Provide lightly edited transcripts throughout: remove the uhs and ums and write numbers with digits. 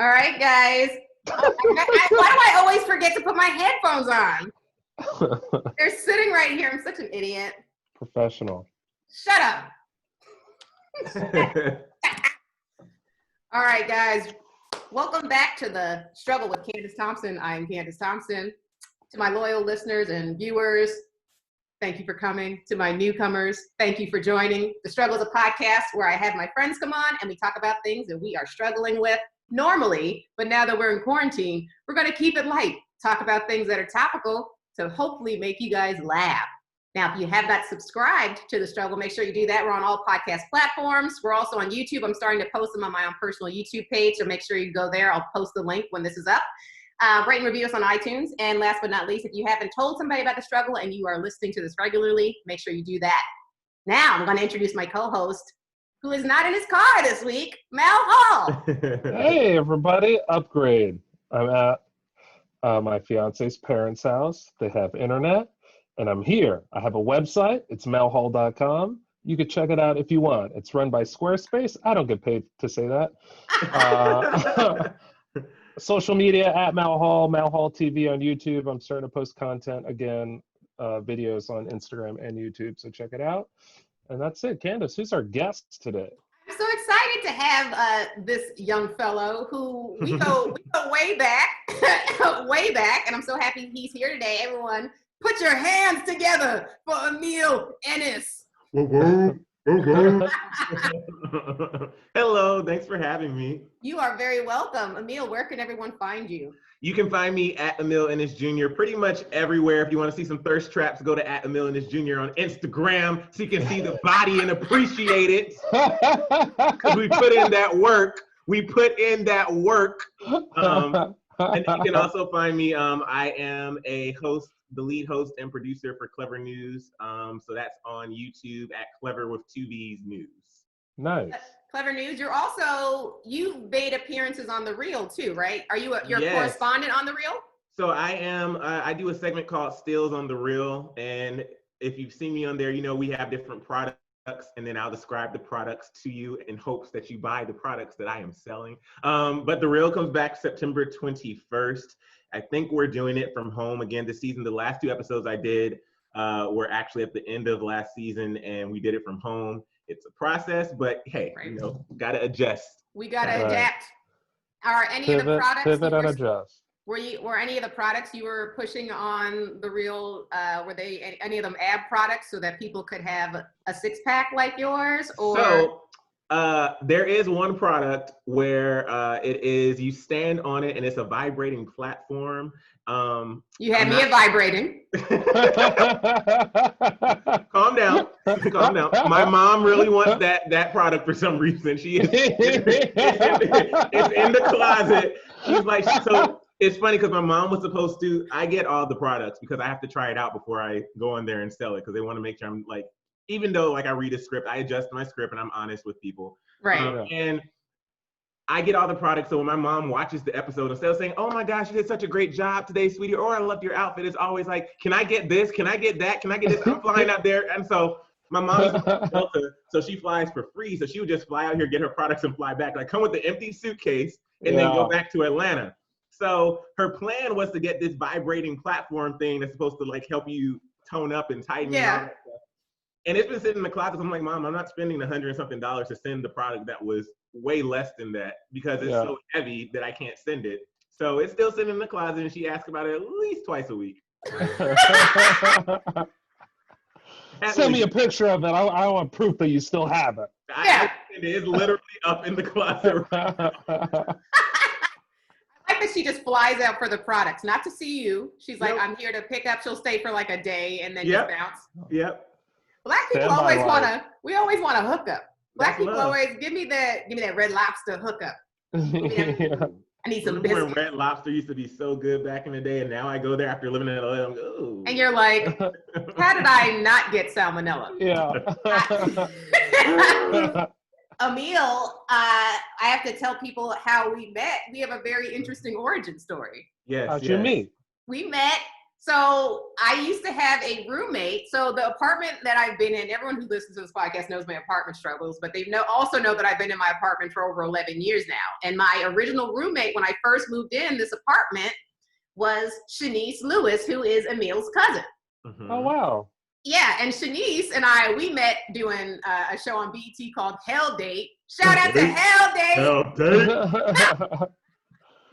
All right, guys. Why do I always forget to put my headphones on? They're sitting right here. I'm such an idiot. Professional. Shut up. All right, guys. Welcome back to the Struggle with Candice Thompson. I am Candice Thompson. To my loyal listeners and viewers, thank you for coming. To my newcomers, thank you for joining. The Struggle is a podcast where I have my friends come on and we talk about things that we are struggling with normally, but now that we're in quarantine, we're going to keep it light, talk about things that are topical to hopefully make you guys laugh. Now, if you have not subscribed to The Struggle, make sure you do that. We're on all podcast platforms. We're also on YouTube. I'm starting to post them on my own personal YouTube page, so make sure you go there. I'll post the link when this is up. Rate and review us on iTunes. And last but not least, if you haven't told somebody about The Struggle and you are listening to this regularly, make sure you do that. Now, I'm going to introduce my co-host, who is not in his car this week, Mal Hall. Hey, everybody. Upgrade. I'm at my fiance's parents' house. They have internet, and I'm here. I have a website. It's malhall.com. You can check it out if you want. It's run by Squarespace. I don't get paid to say that. Social media at Mal Hall TV on YouTube. I'm starting to post content again, videos on Instagram and YouTube, so check it out. And that's it. Candice, who's our guest today? I'm so excited to have this young fellow who we go way back, way back, and I'm so happy he's here today. Everyone, put your hands together for Emile Ennis. Hello, thanks for having me. You are very welcome. Emile, where can everyone find you? You can find me at Emile Ennis Jr. pretty much everywhere. If you want to see some thirst traps, go to at Emile Ennis Jr. on Instagram so you can see the body and appreciate it. Because we put in that work. And you can also find me, I am a host, the lead host and producer for Clever News. So that's on YouTube at Clever with 2 V's News. Nice. Clever News. You've made appearances on The Real too, right? Are you you're Yes. a correspondent on The Real? So I am, I do a segment called Stills on The Real. And if you've seen me on there, you know we have different products and then I'll describe the products to you in hopes that you buy the products that I am selling. But The Real comes back September 21st. I think we're doing it from home again this season. The last 2 episodes I did were actually at the end of last season and we did it from home. It's a process, but hey, Right. you know, gotta adjust. We gotta Right. adapt. Are any of the products Pivot and adjust. were any of the products you were pushing on The Real, were they any of them ab products so that people could have a 6-pack like yours? Or So there is one product where it is, you stand on it and it's a vibrating platform. you had me at vibrating. Calm down. Calm down. My mom really wants that product for some reason. She is it's in the closet. She's like, so it's funny because my mom was supposed to, I get all the products because I have to try it out before I go in there and sell it because they want to make sure I'm like, even though like I read a script, I adjust my script and I'm honest with people. Right. And I get all the products. So when my mom watches the episode, instead of saying, oh my gosh, you did such a great job today, sweetie, or I loved your outfit, it's always like, can I get this? Can I get that? Can I get this? I'm flying out there. And so my mom's from Delta, so she flies for free. So she would just fly out here, get her products and fly back. Like come with the empty suitcase and then go back to Atlanta. So her plan was to get this vibrating platform thing that's supposed to like help you tone up and tighten. Yeah. And all that stuff. And it's been sitting in the closet. So I'm like, Mom, I'm not spending $100 and something to send the product that was way less than that because it's so heavy that I can't send it. So it's still sitting in the closet and she asks about it at least twice a week. Send me a picture of it. I want proof that you still have it. It is literally up in the closet. I like that she just flies out for the products, not to see you. She's like, I'm here to pick up. She'll stay for like a day and then just bounce. Yep. Black people always want a hookup. Black people always give me that Red Lobster hookup. I need some biscuits. When Red Lobster used to be so good back in the day, and now I go there after living in LA, I'm ooh. And you're like, how did I not get salmonella? Yeah. Emile, I have to tell people how we met. We have a very interesting origin story. Yes. How'd you meet? We met So I used to have a roommate. So the apartment that I've been in, everyone who listens to this podcast knows my apartment struggles, but they also know that I've been in my apartment for over 11 years now. And my original roommate, when I first moved in this apartment, was Shanice Lewis, who is Emile's cousin. Mhm. Oh, wow. Yeah, and Shanice and I, we met doing a show on BET called Hell Date. Shout out to Hell Date. Hell Date.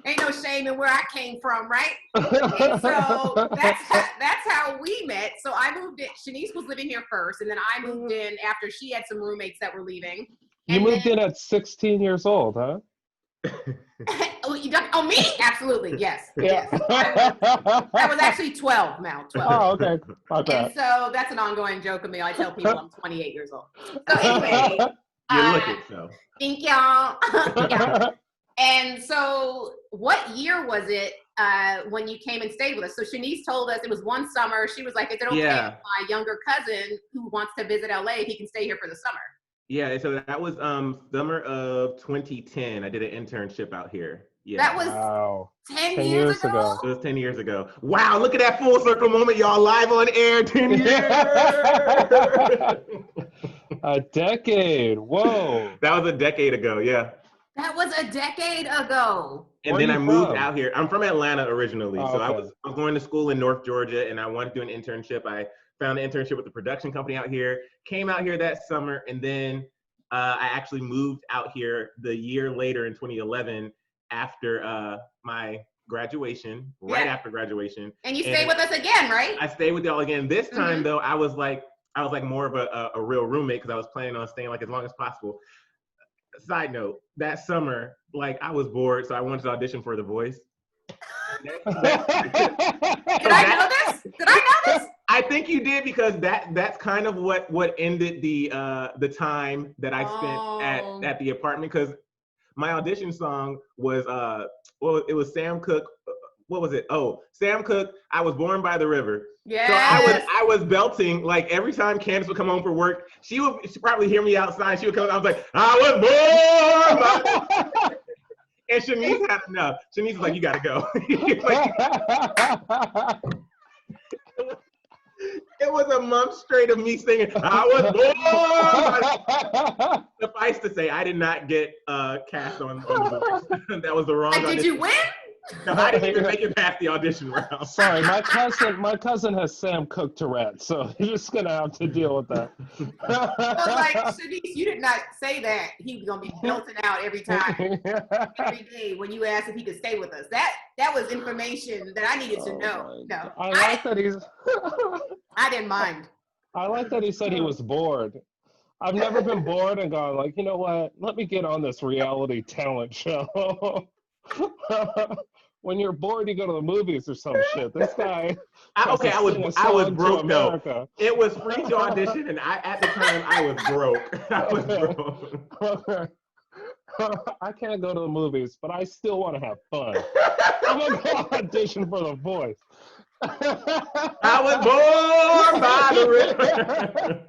Ain't no shame in where I came from, right? And so that's how we met. So I moved in. Shanice was living here first, and then I moved in after she had some roommates that were leaving. You moved in at 16 years old, huh? Oh, me? Absolutely, yes. Yeah. Yes. I was actually 12 now. 12. Oh, okay. Okay. And so that's an ongoing joke of me. I tell people I'm 28 years old. So anyway, You look it, so. thank y'all. Yeah. And so what year was it when you came and stayed with us? So Shanice told us it was one summer. She was like, is it okay if my younger cousin who wants to visit LA, if he can stay here for the summer? Yeah, so that was summer of 2010. I did an internship out here. Yeah. That was Wow. 10 years ago? It was 10 years ago. Wow, look at that full circle moment, y'all, live on air, 10 years. A decade. Whoa. That was a decade ago, yeah. That was a decade ago. And Where then are I you moved from? out here. I'm from Atlanta originally. Oh, So I okay. was going to school in North Georgia, and I wanted to do an internship. I found an internship with a production company out here, came out here that summer, and then I actually moved out here the year later in 2011 after my graduation, right after graduation. And you stayed with us again, right? I stayed with y'all again. This time though, I was like more of a real roommate because I was planning on staying like as long as possible. Side note, that summer, like I was bored, so I wanted to audition for The Voice. Did I know this? Did I know this? I think you did because that's kind of what ended the time that I spent at the apartment, because my audition song was it was Sam Cooke. What was it? Oh, Sam Cooke, I Was Born by the River. Yeah. So I was belting, like every time Candice would come home from work, she'd probably hear me outside. She would come, I was like, I was born by And Shanice had enough. Shanice was like, you gotta go. It was a month straight of me singing, I was born. Suffice to say, I did not get cast on The Voice. That was the wrong audition. Did you win? No, I didn't even make it past the audition round. Sorry, my cousin has Sam Cooke Tourette, so you're just gonna have to deal with that. I was like, Shanice, you did not say that he was gonna be belting out every time, every day when you asked if he could stay with us. That was information that I needed to know. No, I like that he's. I didn't mind. I like that he said he was bored. I've never been bored and gone like, you know what? Let me get on this reality talent show. When you're bored, you go to the movies or some shit. This guy. I was broke though. It was free to audition, and at the time I was broke. I was broke. I can't go to the movies, but I still want to have fun. I'm gonna go audition for The Voice. I was born by the river.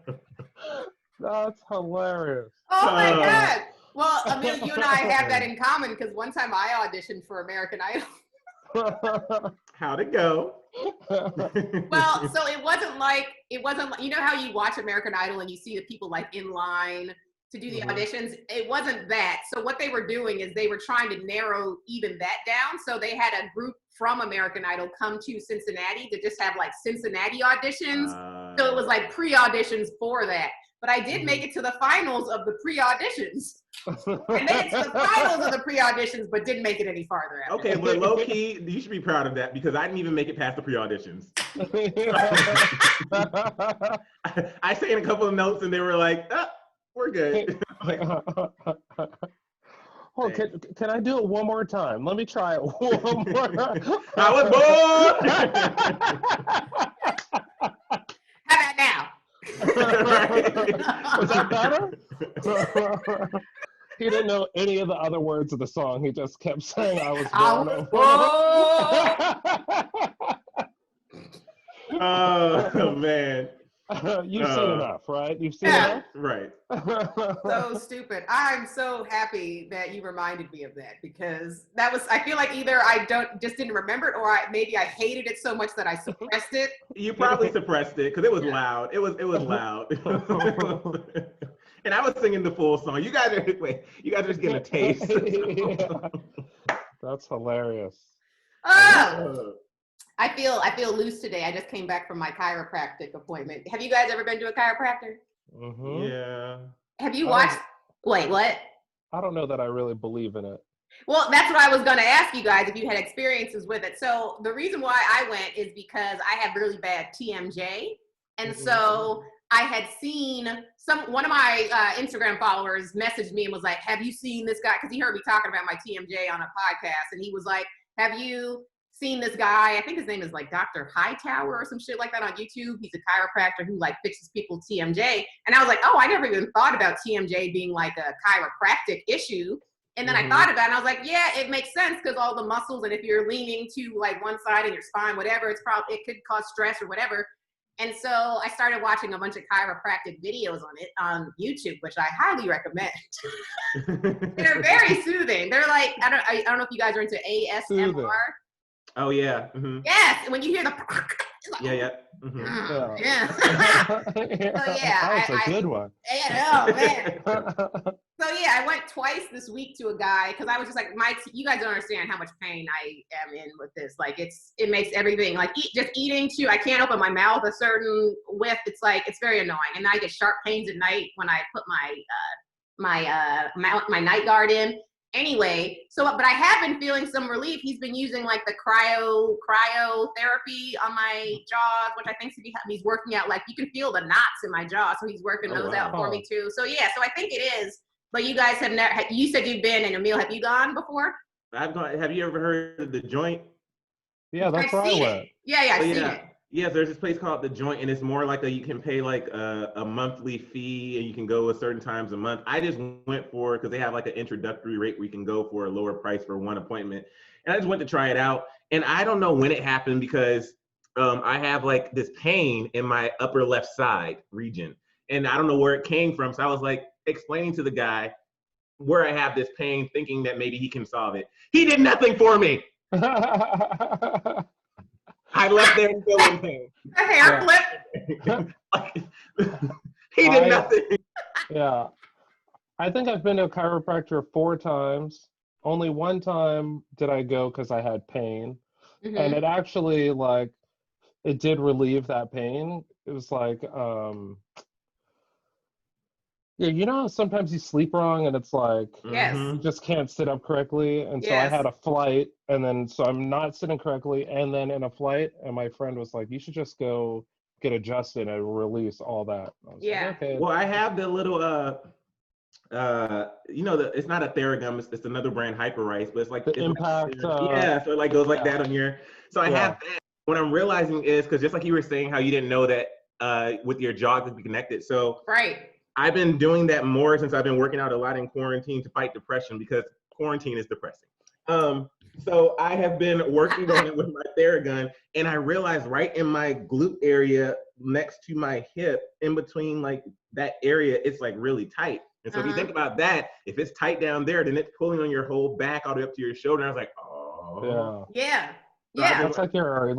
That's hilarious. Oh my God. Well, Emile, you and I have that in common because one time I auditioned for American Idol. How'd it go? Well, so it wasn't like, you know how you watch American Idol and you see the people like in line to do the auditions? It wasn't that. So what they were doing is they were trying to narrow even that down. So they had a group from American Idol come to Cincinnati to just have like Cincinnati auditions. So it was like pre-auditions for that. But I did make it to the finals of the pre-auditions. I made it to the finals of the pre-auditions, but didn't make it any farther. Okay, but low key, you should be proud of that because I didn't even make it past the pre-auditions. I sang a couple of notes and they were like, we're good. Oh, can I do it one more time? Let me try it one more time. I was born. How about now? Was that better? He didn't know any of the other words of the song. He just kept saying, I was born. Oh, man. You've seen enough, right? You've seen Yeah. Right. enough. So stupid. I'm so happy that you reminded me of that, because that was, I feel like either I just didn't remember it, or maybe I hated it so much that I suppressed it. You probably suppressed it because it was loud. It was loud. And I was singing the full song. You guys are just getting a taste. Yeah. That's hilarious. Oh, I feel loose today. I just came back from my chiropractic appointment. Have you guys ever been to a chiropractor? Mm-hmm. Yeah. Have you watched? Wait, what? I don't know that I really believe in it. Well, that's what I was going to ask you guys, if you had experiences with it. So the reason why I went is because I have really bad TMJ. And so I had seen one of my Instagram followers messaged me and was like, have you seen this guy? Because he heard me talking about my TMJ on a podcast. And he was like, have you seen this guy? I think his name is like Dr. Hightower or some shit like that on YouTube. He's a chiropractor who like fixes people's TMJ. And I was like, oh, I never even thought about TMJ being like a chiropractic issue. And then I thought about it and I was like, yeah, it makes sense, because all the muscles, and if you're leaning to like one side in your spine, whatever, it could cause stress or whatever. And so I started watching a bunch of chiropractic videos on YouTube, which I highly recommend. They're very soothing. They're like, I don't know if you guys are into ASMR. Soothing. Oh yeah. Yes, when you hear the Yeah. yeah. So yeah, that's a good one. Yeah, oh man. So yeah, I went twice this week to a guy, because I was just like, you guys don't understand how much pain I am in with this. Like it makes everything, like just eating too. I can't open my mouth a certain width. It's like, it's very annoying. And I get sharp pains at night when I put my night guard in. Anyway, but I have been feeling some relief. He's been using like the cryotherapy on my jaws, which I think he's working out. Like you can feel the knots in my jaw, so he's working those out for me too. So yeah, so I think it is. But you guys have never. You said you've been, and Emile, have you gone before? I've gone. Have you ever heard of The Joint? Yeah, that's where I went. Yeah, I've seen it. Yes, there's this place called The Joint, and it's more like you can pay like a monthly fee, and you can go a certain times a month. I just went for, because they have like an introductory rate where you can go for a lower price for one appointment. And I just went to try it out. And I don't know when it happened, because I have like this pain in my upper left side region. And I don't know where it came from. So I was like explaining to the guy where I have this pain, thinking that maybe he can solve it. He did nothing for me. I left there still in pain. A hair flip. He did nothing. Yeah. I think I've been to a chiropractor 4 times. Only one time did I go because I had pain. And it actually, like, it did relieve that pain. It was like, yeah, you know how sometimes you sleep wrong and it's like, you just can't sit up correctly. And so I had a flight, and then so I'm not sitting correctly, and then in a flight, and my friend was like, you should just go get adjusted and release all that. I was like, okay. Well, I have the little it's not a Theragun, it's another brand, Hyperice, but it's like the impact. So it like goes like that on your. So I have that. What I'm realizing is, because just like you were saying how you didn't know that with your jaw could be connected. So I've been doing that more since I've been working out a lot in quarantine to fight depression, because quarantine is depressing. So I have been working on it with my Theragun, and I realized right in my glute area next to my hip, in between like that area, it's like really tight. And so if you think about that, if it's tight down there, then it's pulling on your whole back all the way up to your shoulder. And I was like, oh. Yeah. That's like your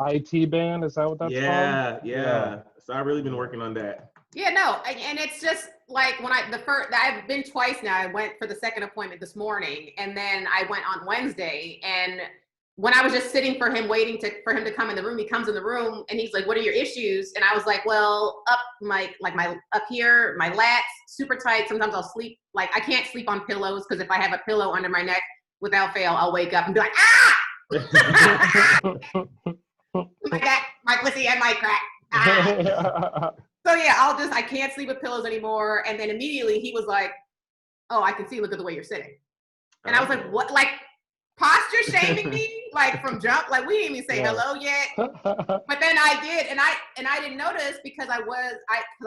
IT band. Is that what that's called? Yeah. So I've really been working on that. Yeah, no, and it's just like I've been twice now. I went for the second appointment this morning, and then I went on Wednesday. And when I was just sitting for him, waiting for him to come in the room, he comes in the room and he's like, "What are your issues?" And I was like, "Well, up here, my lats super tight. Sometimes I'll sleep like I can't sleep on pillows, because if I have a pillow under my neck, without fail, I'll wake up and be like, ah, my pussy and my crack." Ah. So yeah, I can't sleep with pillows anymore. And then immediately he was like, "Oh, I can see, look at the way you're sitting." And I was like, "What? Like posture shaming me? Like from jump? Like we didn't even say hello yet." But then I did, and I didn't notice, because I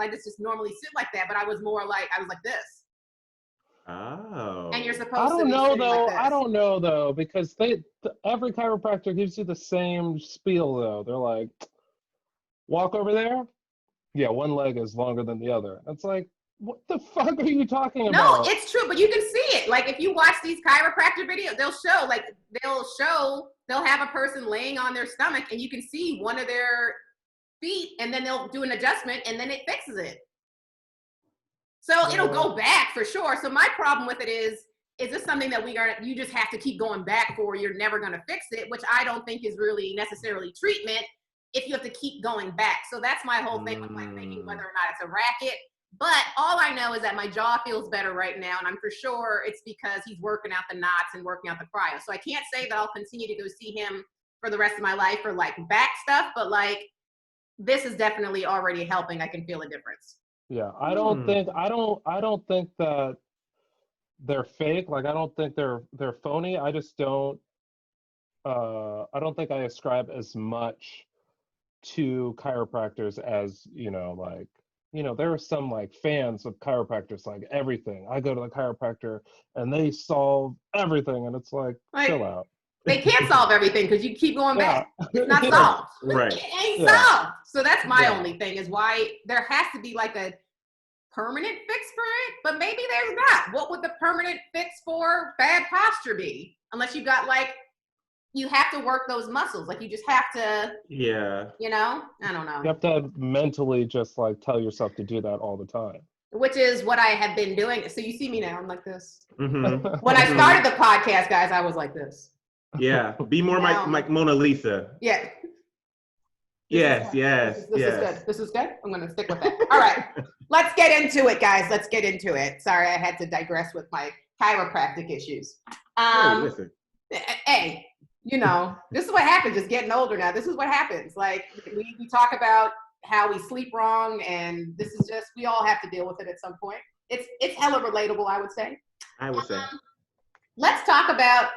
just normally sit like that, but I was like this. Oh. And you're supposed to be sitting like this. I don't know though, because every chiropractor gives you the same spiel though. They're like, walk over there, yeah, one leg is longer than the other. It's like, what the fuck are you talking No, about? it's true, but you can see it. Like if you watch these chiropractor videos, they'll have a person laying on their stomach and you can see one of their feet and then they'll do an adjustment and then it fixes it. So it'll go back for sure. So my problem with it is this something that you just have to keep going back for, you're never gonna fix it, which I don't think is really necessarily treatment if you have to keep going back. So that's my whole thing with like thinking whether or not it's a racket. But all I know is that my jaw feels better right now, and I'm for sure it's because he's working out the knots and working out the cryo. So I can't say that I'll continue to go see him for the rest of my life for like back stuff, but like this is definitely already helping. I can feel a difference. Yeah, I don't think that they're fake. Like I don't think they're phony. I just don't I don't think I ascribe as much to chiropractors as, like, there are some like fans of chiropractors, like everything. I go to the chiropractor and they solve everything, and it's like chill out. They can't solve everything because you keep going back. It's not solved. Right. It ain't solved. So that's my only thing is why there has to be like a permanent fix for it, but maybe there's not. What would the permanent fix for bad posture be? Unless you got like, you have to work those muscles. Like you just have to, I don't know. You have to mentally just like tell yourself to do that all the time. Which is what I have been doing. So you see me now, I'm like this. Mm-hmm. When I started the podcast, guys, I was like this. Yeah, be more like Mona Lisa. Yeah. Yes. This is good. I'm going to stick with that. All right. Let's get into it, guys. Let's get into it. Sorry, I had to digress with my chiropractic issues. Hey, listen. Hey, this is what happens just getting older now. This is what happens. Like, we talk about how we sleep wrong, and this is just, we all have to deal with it at some point. It's hella relatable, I would say. Let's talk about,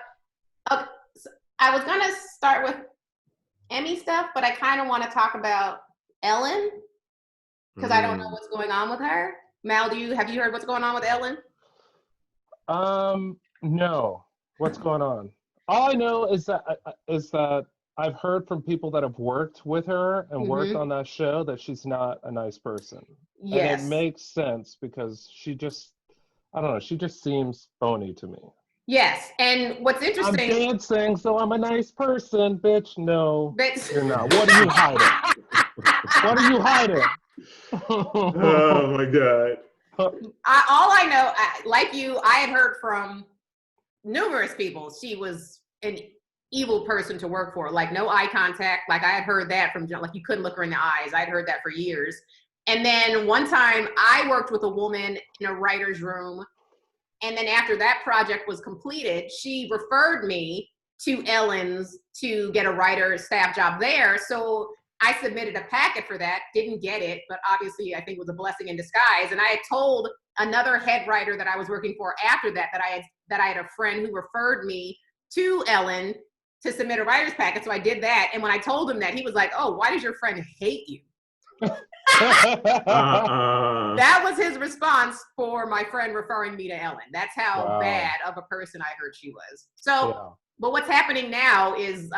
I was going to start with Emmy stuff, but I kind of want to talk about Ellen because I don't know what's going on with her. Mal, have you heard what's going on with Ellen? No. What's going on? All I know is that I've heard from people that have worked with her and worked on that show that she's not a nice person. Yes. And it makes sense because she just seems phony to me. Yes, and what's interesting... I'm dancing, so I'm a nice person, bitch. No, you're not. What are you hiding? What are you hiding? Oh, my God. All I know, like you, I had heard from numerous people she was an evil person to work for, like no eye contact. Like I had heard that from, like you couldn't look her in the eyes. I'd heard that for years. And then one time I worked with a woman in a writer's room. And then after that project was completed, she referred me to Ellen's to get a writer staff job there. So I submitted a packet for that, didn't get it, but obviously I think it was a blessing in disguise. And I had told another head writer that I was working for after that, that I had a friend who referred me to Ellen to submit a writer's packet. So I did that. And when I told him that, he was like, "Oh, why does your friend hate you?" That was his response for my friend referring me to Ellen. That's how bad of a person I heard she was. So, but what's happening now is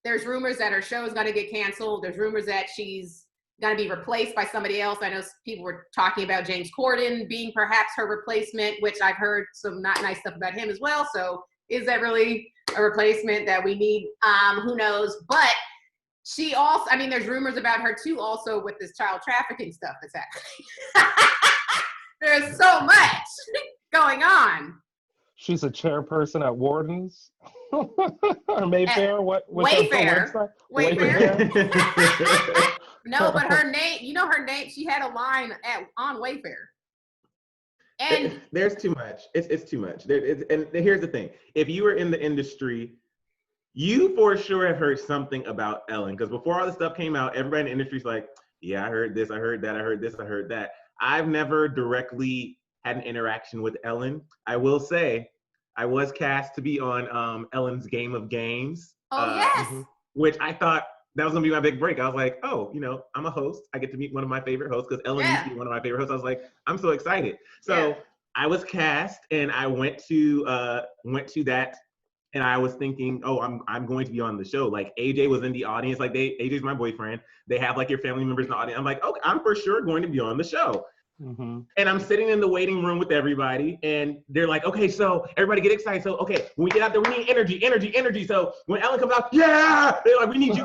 there's rumors that her show is going to get canceled. There's rumors that she's going to be replaced by somebody else. I know people were talking about James Corden being perhaps her replacement, which I've heard some not nice stuff about him as well. So is that really a replacement that we need? Who knows? But she also, I mean, there's rumors about her too, also with this child trafficking stuff that's happening. There's so much going on. She's a chairperson at Warden's or Mayfair. Wayfair. No, but her name, her name, she had a line on Wayfair. And there's too much. It's too much. And here's the thing. If you were in the industry, you for sure have heard something about Ellen, because before all this stuff came out, everybody in the industry's like, yeah, I heard this, I heard that, I heard this, I heard that. I've never directly had an interaction with Ellen. I will say, I was cast to be on Ellen's Game of Games. Oh, yes. Which I thought that was gonna be my big break. I was like, oh, I'm a host. I get to meet one of my favorite hosts, because Ellen used to be one of my favorite hosts. I was like, I'm so excited. So I was cast, and I went to that. And I was thinking, oh, I'm going to be on the show. Like AJ was in the audience. Like AJ's my boyfriend. They have like your family members in the audience. I'm like, okay, I'm for sure going to be on the show. Mm-hmm. And I'm sitting in the waiting room with everybody, and they're like, okay, so everybody get excited. So, okay, when we get out there, we need energy. So when Ellen comes out, yeah, they're like, we need you.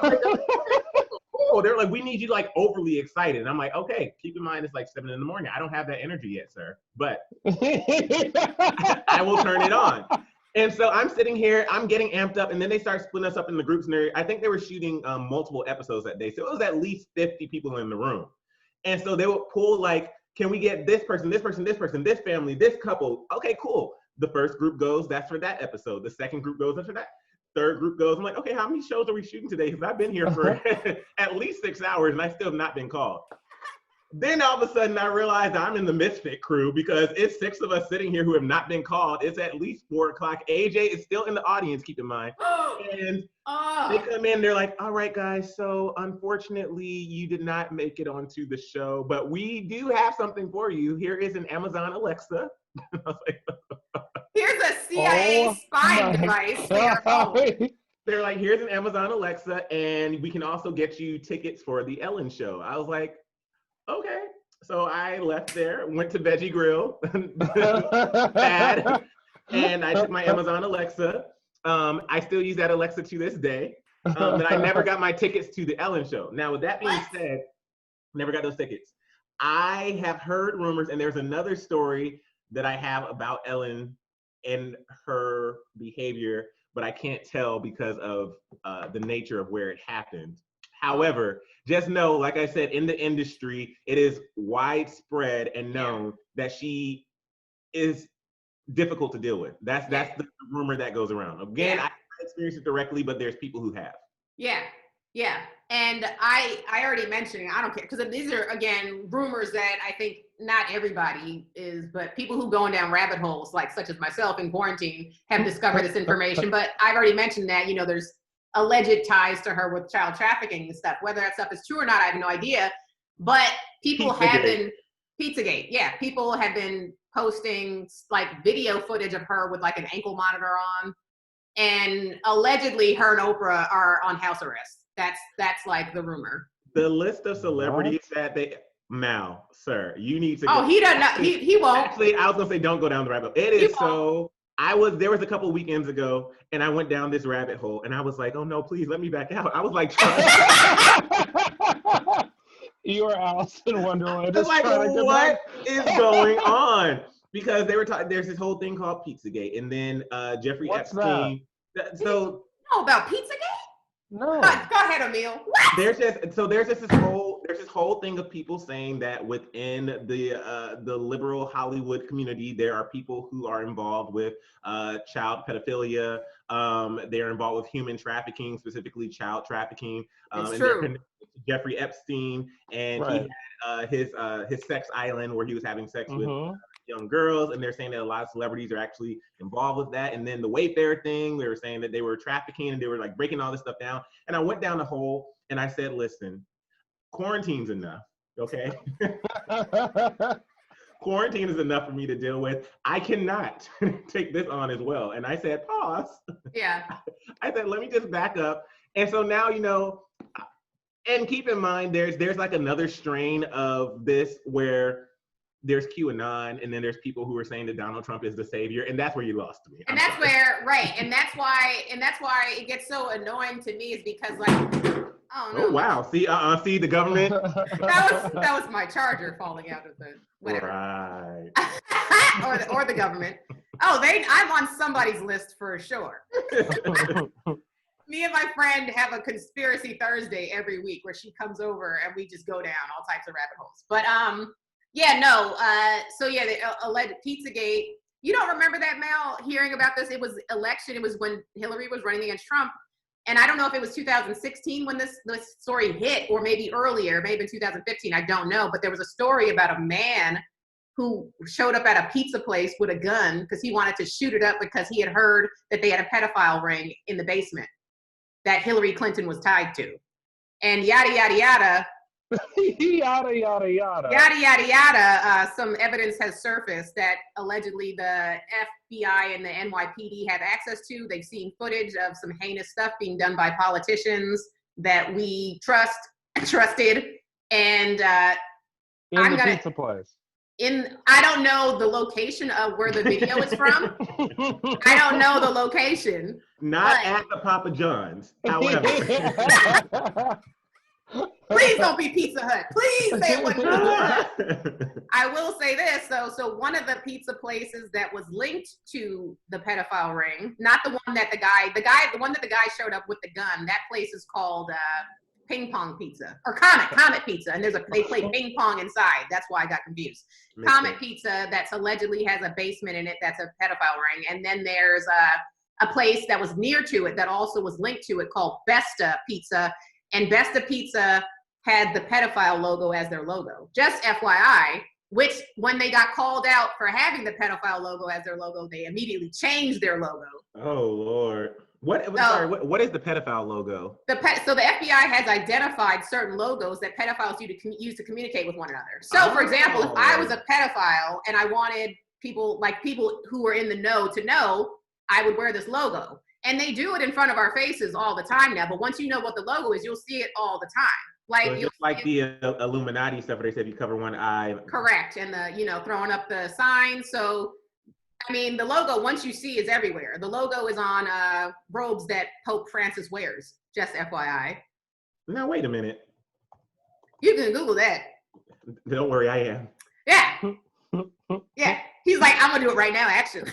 Oh, they're like, we need you like overly excited. And I'm like, okay, keep in mind it's like 7 a.m. I don't have that energy yet, sir, but I will turn it on. And so I'm sitting here, I'm getting amped up, and then they start splitting us up in the groups. And I think they were shooting multiple episodes that day. So it was at least 50 people in the room. And so they would pull like, can we get this person, this family, this couple? Okay, cool. The first group goes, that's for that episode. The second group goes, that's for that. Third group goes, I'm like, okay, how many shows are we shooting today? Because I've been here for at least 6 hours and I still have not been called. Then all of a sudden I realized I'm in the misfit crew because it's 6 of us sitting here who have not been called. It's at least 4 o'clock. AJ is still in the audience, keep in mind. And they come in, they're like, all right, guys, so unfortunately you did not make it onto the show, but we do have something for you. Here is an Amazon Alexa. I was like, here's a CIA spying device. They're like, here's an Amazon Alexa, and we can also get you tickets for the Ellen show. I was like, okay. So I left there, went to Veggie Grill, and I took my Amazon Alexa. I still use that Alexa to this day. And I never got my tickets to the Ellen show. Now, with that being said, never got those tickets. I have heard rumors, and there's another story that I have about Ellen and her behavior, but I can't tell because of the nature of where it happened. However, just know, like I said, in the industry, it is widespread and known that she is difficult to deal with. That's the rumor that goes around. Again, I experienced it directly, but there's people who have. Yeah. And I already mentioned it. I don't care, because these are, again, rumors that I think not everybody is, but people who going down rabbit holes, like such as myself in quarantine, have discovered this information. But I've already mentioned that, there's alleged ties to her with child trafficking and stuff. Whether that stuff is true or not, I have no idea. But people have been, Pizzagate, people have been posting like video footage of her with like an ankle monitor on. And allegedly her and Oprah are on house arrest. That's like the rumor. The list of celebrities that Mal, sir, you need to go. He doesn't know. He won't. Actually, I was gonna say don't go down the rabbit hole. It is so. There was a couple weekends ago, and I went down this rabbit hole, and I was like, oh no, please let me back out. I was like, you are Alice in Wonderland. I was like, what is going on? Because they were talking. There's this whole thing called Pizzagate, and then Jeffrey Epstein. So know about Pizzagate? No. Go ahead, Emile. What? There's this whole thing of people saying that within the liberal Hollywood community, there are people who are involved with child pedophilia. They're involved with human trafficking, specifically child trafficking. It's true. Jeffrey Epstein, and he had his sex island where he was having sex with young girls, and they're saying that a lot of celebrities are actually involved with that. And then the Wayfair thing, they were saying that they were trafficking and they were like breaking all this stuff down. And I went down the hole and I said, listen, quarantine's enough, okay? Quarantine is enough for me to deal with. I cannot take this on as well. And I said, pause. Yeah. I said, let me just back up. And so now, and keep in mind, there's like another strain of this where there's QAnon, and then there's people who are saying that Donald Trump is the savior, and that's where you lost me. And that's where, right, and that's why it gets so annoying to me, is because like, oh no. Oh wow! See the government. that was my charger falling out of the whatever. Right. or the government. Oh, I'm on somebody's list for sure. Me and my friend have a conspiracy Thursday every week where she comes over and we just go down all types of rabbit holes. But the alleged Pizzagate. You don't remember that, Mal, hearing about this? It was election. It was when Hillary was running against Trump. And I don't know if it was 2016 when this story hit, or maybe earlier, maybe in 2015. I don't know. But there was a story about a man who showed up at a pizza place with a gun because he wanted to shoot it up because he had heard that they had a pedophile ring in the basement that Hillary Clinton was tied to. And yada, yada, yada. Yada, yada, yada. Yada, yada, yada. Some evidence has surfaced that allegedly the FBI and the NYPD have access to. They've seen footage of some heinous stuff being done by politicians that we trusted. And In the pizza place. I don't know the location of where the video is from. I don't know the location. Not at the Papa John's, however. Please don't be Pizza Hut. Please say it wasn't Pizza Hut. I will say this, though. So one of the pizza places that was linked to the pedophile ring, not the one that the one that the guy showed up with the gun, that place is called Ping Pong Pizza or Comet Pizza, and they play ping pong inside. That's why I got confused. Comet Pizza that's allegedly has a basement in it that's a pedophile ring, and then there's a place that was near to it that also was linked to it called Besta Pizza, and Besta Pizza had the pedophile logo as their logo. Just FYI, which when they got called out for having the pedophile logo as their logo, they immediately changed their logo. Oh Lord. What is the pedophile logo? So the FBI has identified certain logos that pedophiles use to communicate with one another. So for example, if I was a pedophile and I wanted people who were in the know to know, I would wear this logo. And they do it in front of our faces all the time now. But once you know what the logo is, you'll see it all the time. So it's like the Illuminati stuff where they said you cover one eye. Correct. And throwing up the sign. So, I mean, the logo, once you see, is everywhere. The logo is on robes that Pope Francis wears, just FYI. Now, wait a minute. You can Google that. Don't worry, I am. Yeah. Yeah. He's like, I'm going to do it right now, actually.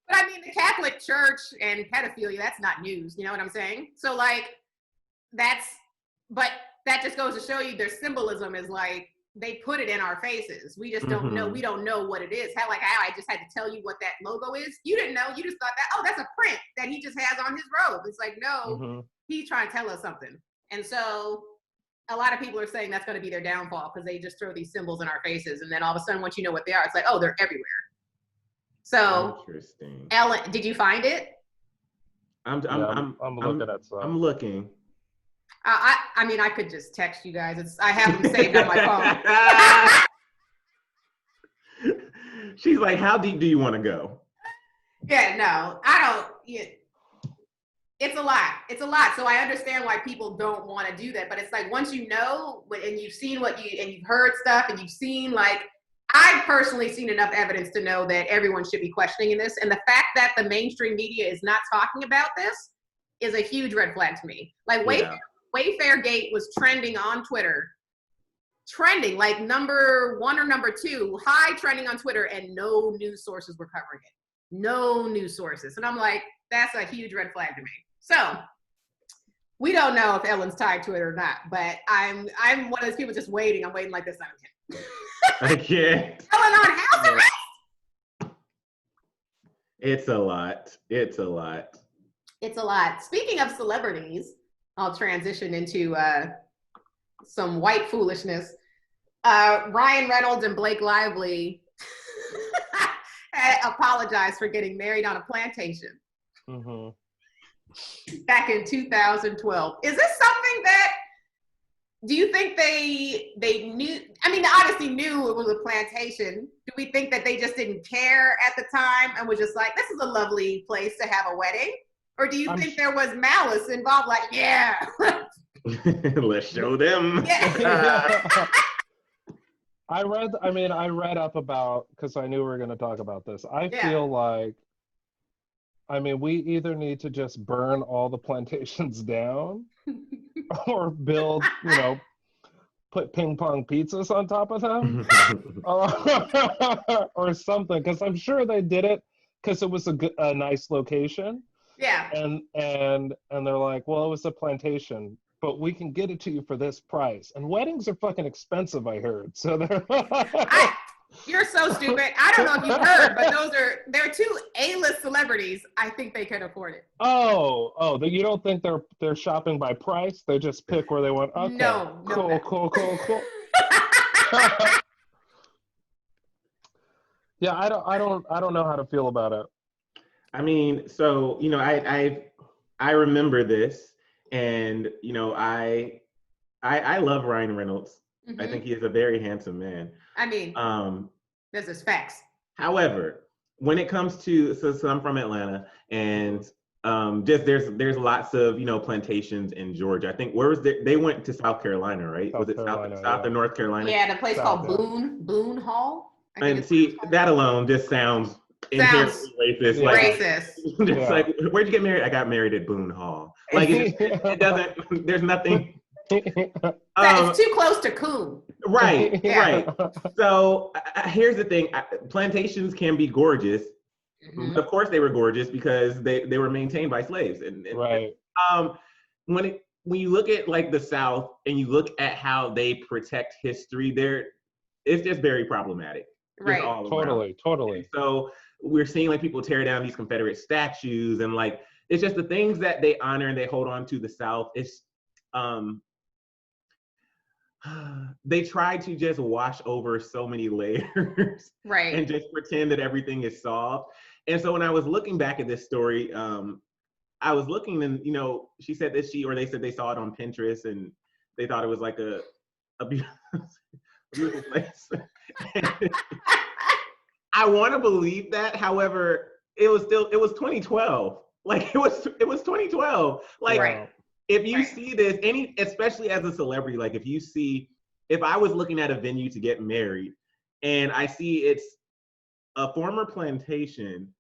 But I mean, the Catholic Church and pedophilia, that's not news. You know what I'm saying? So, but that just goes to show you their symbolism is like, they put it in our faces. We just don't know. We don't know what it is. I just had to tell you what that logo is. You didn't know. You just thought that, oh, that's a print that he just has on his robe. It's like, no, he's trying to tell us something. And so a lot of people are saying that's going to be their downfall because they just throw these symbols in our faces. And then all of a sudden, once you know what they are, it's like, oh, they're everywhere. So, interesting. Ellen, did you find it? I'm looking at some. I'm looking. I mean, I could just text you guys. I have them saved on my phone. She's like, how deep do you want to go? Yeah, no, I don't. Yeah, it's a lot. It's a lot. So I understand why people don't want to do that. But it's like, once you know, and you've seen and you've heard stuff, and you've seen, like, I've personally seen enough evidence to know that everyone should be questioning this. And the fact that the mainstream media is not talking about this is a huge red flag to me. Like, Wayfair Gate was trending on Twitter, like number 1 or number 2, high trending on Twitter, and no news sources were covering it. No news sources. And I'm like, that's a huge red flag to me. So we don't know if Ellen's tied to it or not, but I'm one of those people just waiting. I'm waiting like this. I can't. Ellen on house arrest. It's a lot. It's a lot. It's a lot. Speaking of celebrities, I'll transition into some white foolishness. Ryan Reynolds and Blake Lively apologized for getting married on a plantation back in 2012. Is this something that, do you think they knew? I mean, they obviously knew it was a plantation. Do we think that they just didn't care at the time and was just like, this is a lovely place to have a wedding? Or do you think there was malice involved? Like, yeah. Let's show them. Yeah. I read up about, because I knew we were going to talk about this. I feel like, we either need to just burn all the plantations down or build, put ping pong pizzas on top of them or something. Because I'm sure they did it because it was a nice location. Yeah. And they're like, well, it was a plantation, but we can get it to you for this price. And weddings are fucking expensive, I heard. So they're you're so stupid. I don't know if you've heard, but they're 2 A-list celebrities. I think they could afford it. Oh, you don't think they're shopping by price? They just pick where they want. Okay. No. Cool. Yeah, I don't know how to feel about it. I mean, so, I remember this, And you know, I love Ryan Reynolds. I think he is a very handsome man. I mean, this is facts. However, when it comes to so I'm from Atlanta, and just there's lots of, you know, plantations in Georgia. I think they went to South Carolina, right? South Was it Carolina, South or North Carolina? Yeah, the place South, called Boone Hall. I think And it's see, that alone just sounds inherently racist. Yeah. Like, racist. just like, where'd you get married? I got married at Boone Hall. Like, it doesn't. There's nothing. It's too close to Coon. Right, Yeah. right. So here's the thing: plantations can be gorgeous. Mhm. Of course, they were gorgeous because they were maintained by slaves. And Right. When you look at like the South and you look at how they protect history, it's just very problematic. Right. All Totally, around. totally. And so we're seeing like people tear down these Confederate statues, and like it's just the things that they honor and they hold on to the South. It's they try to just wash over so many layers, Right. and just pretend that everything is solved. And so when I was looking back at this story, I was looking, and you know, she said that they said they saw it on Pinterest and they thought it was like a beautiful place. I want to believe that. However, it was 2012. Like it was 2012. Like, Right. if you see this, especially as a celebrity, like if I was looking at a venue to get married and I see it's a former plantation,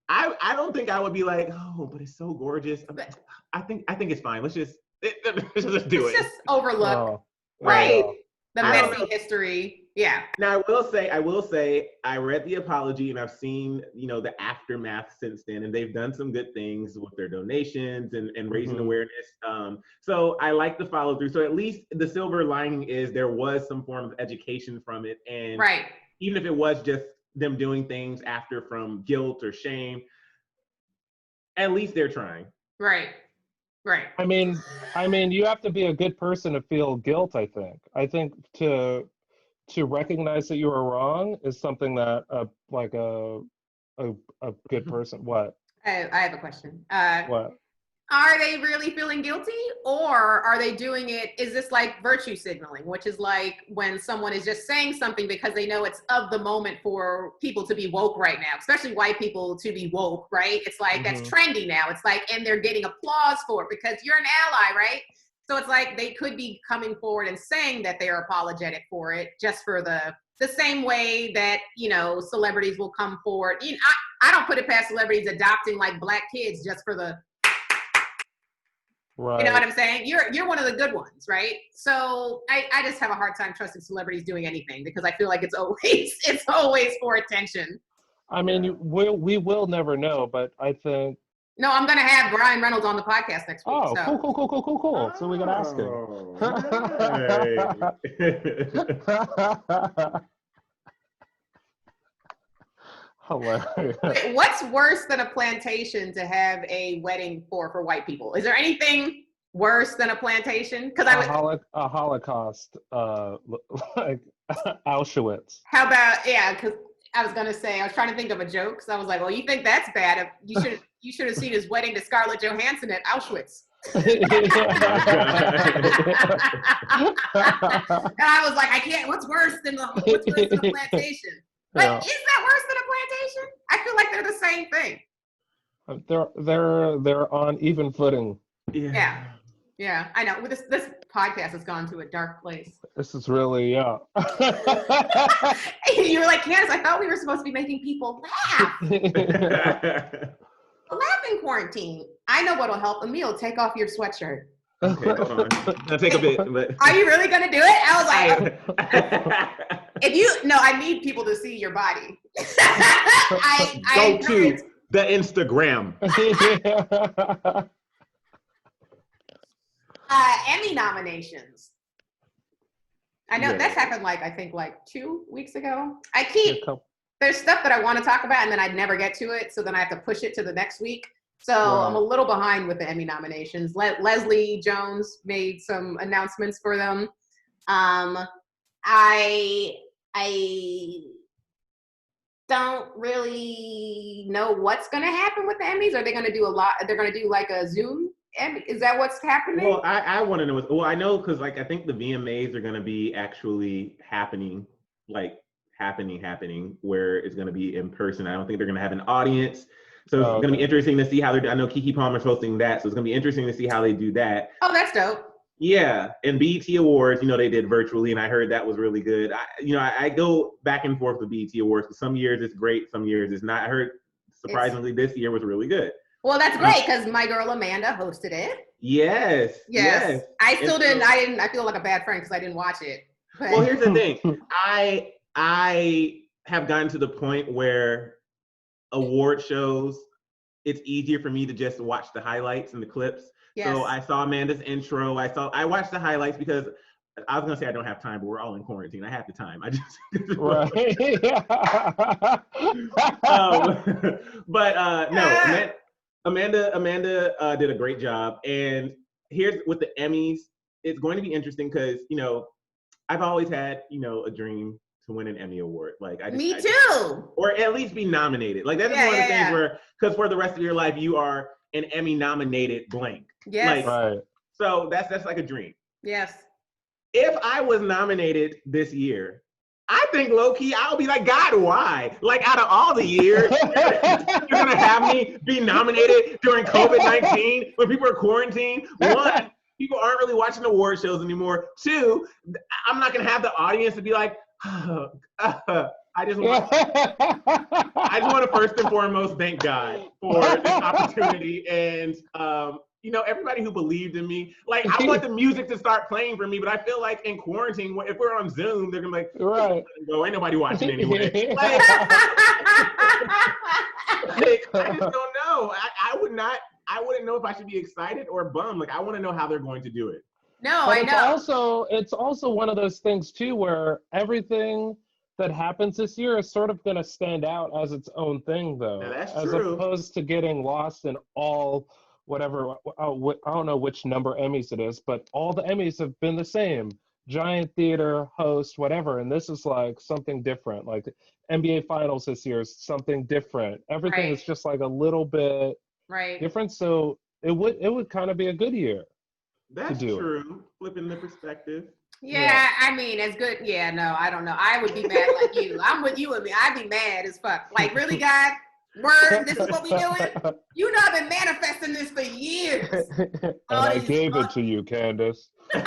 I don't think I would be like, oh, but it's so gorgeous. I think it's fine. Let's just do it. Just overlook. Right. The messy history. Yeah. Now I will say I read the apology and I've seen, you know, the aftermath since then, and they've done some good things with their donations and raising awareness. So I like the follow through. So at least the silver lining is there was some form of education from it. And even if it was just them doing things after from guilt or shame, at least they're trying. Right. I mean, you have to be a good person to feel guilt, I think to recognize that you are wrong is something that a good person. What? I have a question. What? Are they really feeling guilty, or are they doing it? Is this like virtue signaling, which is like when someone is just saying something because they know it's of the moment for people to be woke right now, especially white people to be woke, right? It's like that's trendy now. It's like, and they're getting applause for it because you're an ally, right? So it's like they could be coming forward and saying that they are apologetic for it, just for the same way that, you know, celebrities will come forward. You know, I don't put it past celebrities adopting like Black kids just for the. Right. You know what I'm saying? You're one of the good ones, right? So I just have a hard time trusting celebrities doing anything because I feel like it's always for attention. I mean, we will never know, but I think. No, I'm gonna have Ryan Reynolds on the podcast next week. Oh, so. Cool. So we can ask him. Hilarious. Wait, what's worse than a plantation to have a wedding for white people? Is there anything worse than a plantation? Because a Holocaust, like Auschwitz. How about because I was gonna say I was trying to think of a joke. So I was like, well, you think that's bad? You should have seen his wedding to Scarlett Johansson at Auschwitz. And I was like, I can't. What's worse than a plantation? But is that worse than a plantation? I feel like they're the same thing. They're on even footing. Yeah, I know. This podcast has gone to a dark place. This is really You were like, Candice, I thought we were supposed to be making people laugh. Laugh in quarantine. I know what'll help. Emile, take off your sweatshirt. Okay, hold on. I'll take a bit. But... Are you really gonna do it? I was like, I need people to see your body. Go to the Instagram. Emmy nominations. I know that's happened I think 2 weeks ago. There's stuff that I want to talk about and then I'd never get to it. So then I have to push it to the next week. So I'm a little behind with the Emmy nominations. Leslie Jones made some announcements for them. I don't really know what's going to happen with the Emmys. Are they going to do they're going to do like a Zoom Emmy, is that what's happening? Well, I want to know. Well, I know because like I think the VMAs are going to be actually happening, like happening, where it's going to be in person. I don't think they're going to have an audience. So it's going to be interesting to see how they're. I know Keke Palmer's hosting that, so it's going to be interesting to see how they do that. Oh, that's dope. Yeah, and BET Awards, they did virtually, and I heard that was really good. I go back and forth with BET Awards because some years it's great, some years it's not. I heard surprisingly this year was really good. Well, that's great because my girl Amanda hosted it. Yes. I still didn't. I feel like a bad friend because I didn't watch it. But. Well, here's the thing. I have gotten to the point where award shows, it's easier for me to just watch the highlights and the clips. Yes. So I saw Amanda's intro. I watched the highlights because I was gonna say I don't have time, but we're all in quarantine. I have the time. I just no. Amanda did a great job. And here's with the Emmys, it's going to be interesting because I've always had a dream to win an Emmy award. Me too. Or at least be nominated. Like that's one of the things where, because for the rest of your life you are an Emmy nominated blank. Yes. Right. So that's like a dream. Yes. If I was nominated this year, I think low-key I'll be like, God, why? Like out of all the years, you're gonna have me be nominated during COVID-19 when people are quarantined. One, people aren't really watching award shows anymore. Two, I'm not gonna have the audience to be like, I just want to first and foremost thank God for this opportunity and everybody who believed in me. Like I want the music to start playing for me, but I feel like in quarantine, if we're on Zoom, they're gonna be like, right, go, ain't nobody watching anyway. Like, I just don't know. I wouldn't know if I should be excited or bummed. Like I want to know how they're going to do it. No, but I know. It's also one of those things too where everything that happens this year is sort of going to stand out as its own thing, though. Now, that's as true. Opposed to getting lost in all whatever. I don't know which number Emmys it is, but all the Emmys have been the same. Giant theater, host, whatever. And this is like something different. Like NBA Finals this year is something different. Everything is just like a little bit different. So it would kind of be a good year. That's true. Flipping the perspective. Yeah, I mean, it's good. Yeah, no, I don't know. I would be mad like you. I'm with you and me. I'd be mad as fuck. Like, really, God? Word? This is what we doing? You know I've been manifesting this for years. And I gave it to you, Candice. And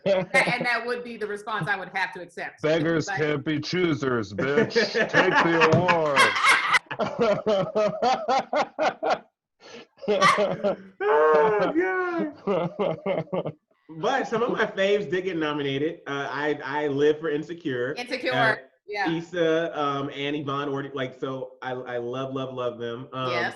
that would be the response I would have to accept. Beggars can't be choosers, bitch. Take the award. Oh God! But some of my faves did get nominated. I live for Insecure. Yeah. Issa, and Yvonne, so I love them. Yes.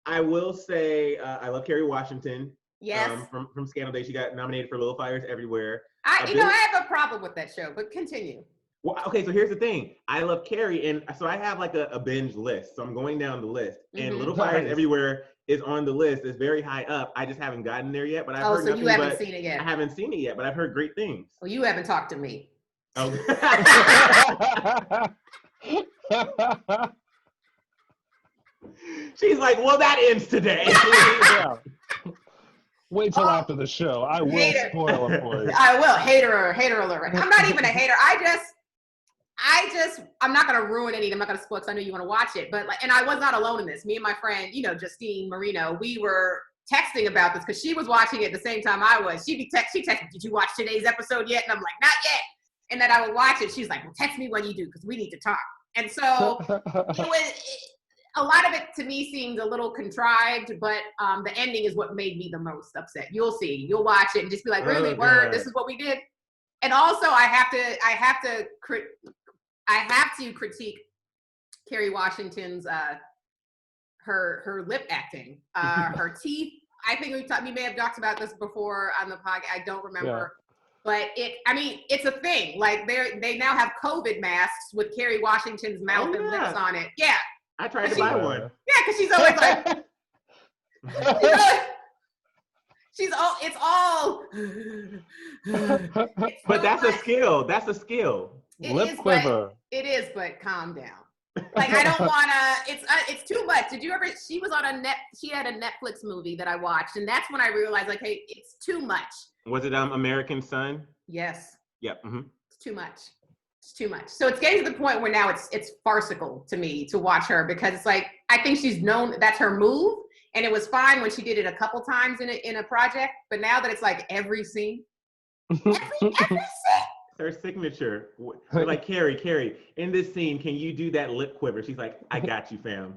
I will say I love Kerry Washington. Yes. From Scandal Day, she got nominated for Little Fires Everywhere. I have a problem with that show, but continue. Well, okay, so here's the thing. I love Carrie, and so I have like a binge list. So I'm going down the list, and Little Fires Everywhere is on the list. It's very high up. I just haven't gotten there yet, but I've heard nothing. You haven't seen it yet? I haven't seen it yet, but I've heard great things. Well, you haven't talked to me. Oh. She's like, well, that ends today. Yeah. Wait till after the show. I will spoil it for you. I will. Hater alert. I'm not even a hater. I'm not gonna ruin anything. I'm not gonna spoil because I know you want to watch it. But and I was not alone in this. Me and my friend, Justine Marino, we were texting about this because she was watching it at the same time I was. She texted, did you watch today's episode yet? And I'm like, not yet. And then I would watch it. She's like, well, text me when you do because we need to talk. And so a lot of it to me seemed a little contrived, but the ending is what made me the most upset. You'll see. You'll watch it and just be like, really, word, this is what we did. And also, I have to critique Kerry Washington's her lip acting, her teeth. I think we may have talked about this before on the podcast. I don't remember. Yeah. But it's a thing. Like they now have COVID masks with Kerry Washington's mouth and lips on it. Yeah. I tried to buy one. Yeah, because she's always like, it's all. But that's a skill. That's a skill. Lip quiver. It is, but calm down. Like, I don't want to, it's too much. Did you ever, she had a Netflix movie that I watched, and that's when I realized, like, hey, it's too much. Was it American Son? Yes. Yep. Mm-hmm. It's too much. It's too much. So it's getting to the point where now it's farcical to me to watch her, because it's like, I think she's known that's her move, and it was fine when she did it a couple times in a project, but now that it's like every scene, every scene. Her signature. We're like, Carrie, in this scene, can you do that lip quiver? She's like, I got you, fam.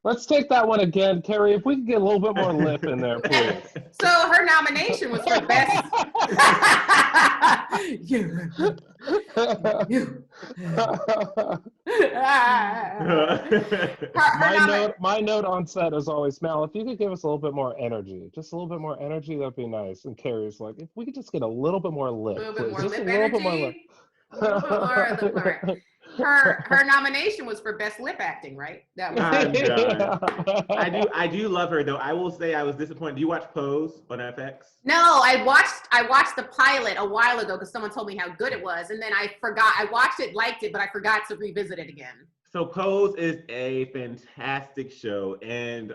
Let's take that one again, Carrie. If we can get a little bit more lip in there, please. So her nomination was for best. My note on set is always, Mal, if you could give us a little bit more energy, just a little bit more energy, that'd be nice. And Carrie's like, if we could just get a little bit more lip, Her nomination was for best lip acting, right? That was I do love her though. I will say I was disappointed. Do you watch Pose on FX? No, I watched the pilot a while ago because someone told me how good it was, and then I forgot. I watched it, liked it, but I forgot to revisit it again. So Pose is a fantastic show, and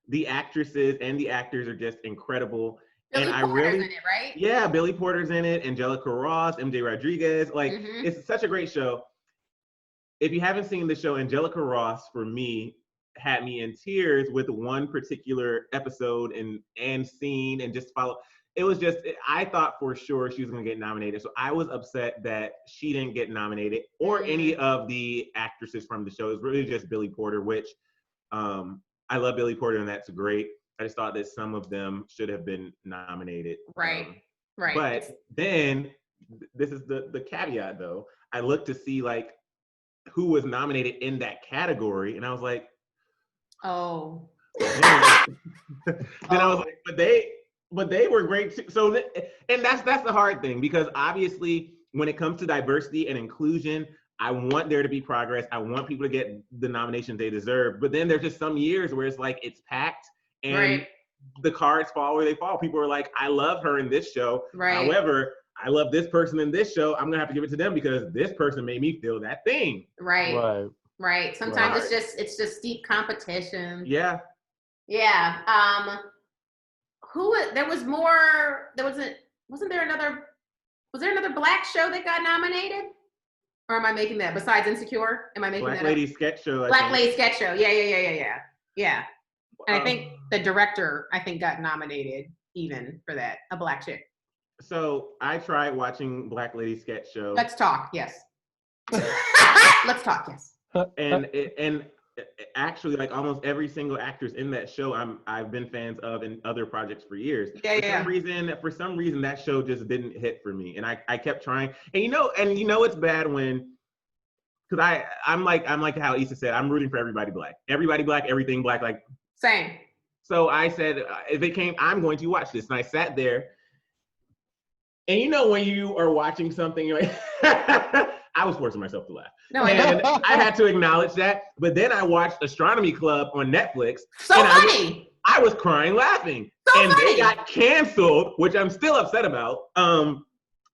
the actresses and the actors are just incredible. Billy and Porter's in it, right? Yeah, Billy Porter's in it, Angelica Ross, MJ Rodriguez. Like, It's such a great show. If you haven't seen the show, Angelica Ross, for me, had me in tears with one particular episode and scene, and just follow. It was just, I thought for sure she was going to get nominated. So I was upset that she didn't get nominated, or any of the actresses from the show. It was really just Billy Porter, which I love Billy Porter, and that's great. I just thought that some of them should have been nominated. Right. But then, this is the caveat though. I looked to see like who was nominated in that category, and I was like, oh. I was like, but they were great too. So, and that's the hard thing, because obviously when it comes to diversity and inclusion, I want there to be progress. I want people to get the nominations they deserve. But then there's just some years where it's like it's packed, and the cards fall where they fall. People are like, I love her in this show. Right. However, I love this person in this show. I'm gonna have to give it to them because this person made me feel that thing. Right. Sometimes it's just steep competition. Yeah. Yeah. Was there another Black show that got nominated? Or am I making that besides Insecure? Am I making Black that Lady up? Sketch Show. Black Lady Sketch Show. Yeah. And I think the director, got nominated even for that, a Black chick. So I tried watching Black Lady Sketch Show. Let's talk, yes. Let's talk, yes. And actually, like almost every single actress in that show, I've been fans of in other projects for years. For some reason, that show just didn't hit for me, and I kept trying. And you know it's bad when, because I'm like how Issa said, I'm rooting for everybody black, everything black, like same. So I said, if it came, I'm going to watch this, and I sat there. And you know when you are watching something, you're like, I was forcing myself to laugh. No, and I had to acknowledge that. But then I watched Astronomy Club on Netflix. So funny. I was crying laughing. So funny. They got canceled, which I'm still upset about. And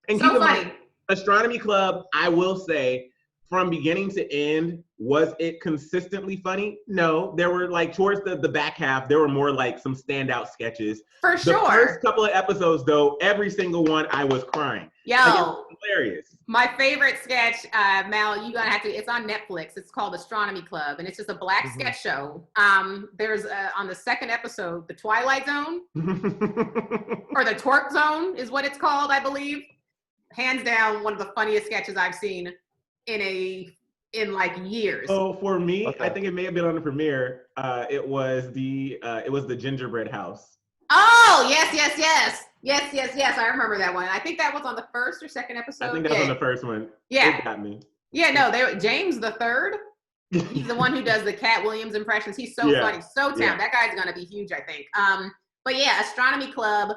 keep in mind, Astronomy Club, I will say, from beginning to end, was it consistently funny? No, there were like towards the back half, there were more like some standout sketches. For sure. The first couple of episodes though, every single one, I was crying. Yo, like, it was hilarious. My favorite sketch, Mal, you gonna have to, it's on Netflix. It's called Astronomy Club, and it's just a Black sketch show. There's on the second episode, the Twilight Zone, or the Twerk Zone is what it's called, I believe. Hands down, one of the funniest sketches I've seen in like years. Oh, for me, okay. I think it may have been on the premiere. It was the gingerbread house. Oh, yes. I remember that one. I think that was on the first or second episode. I think that was on the first one. Yeah. It got me. Yeah, no, James the Third. He's the one who does the Cat Williams impressions. He's so funny, so talented. That guy's gonna be huge, I think. But yeah, Astronomy Club,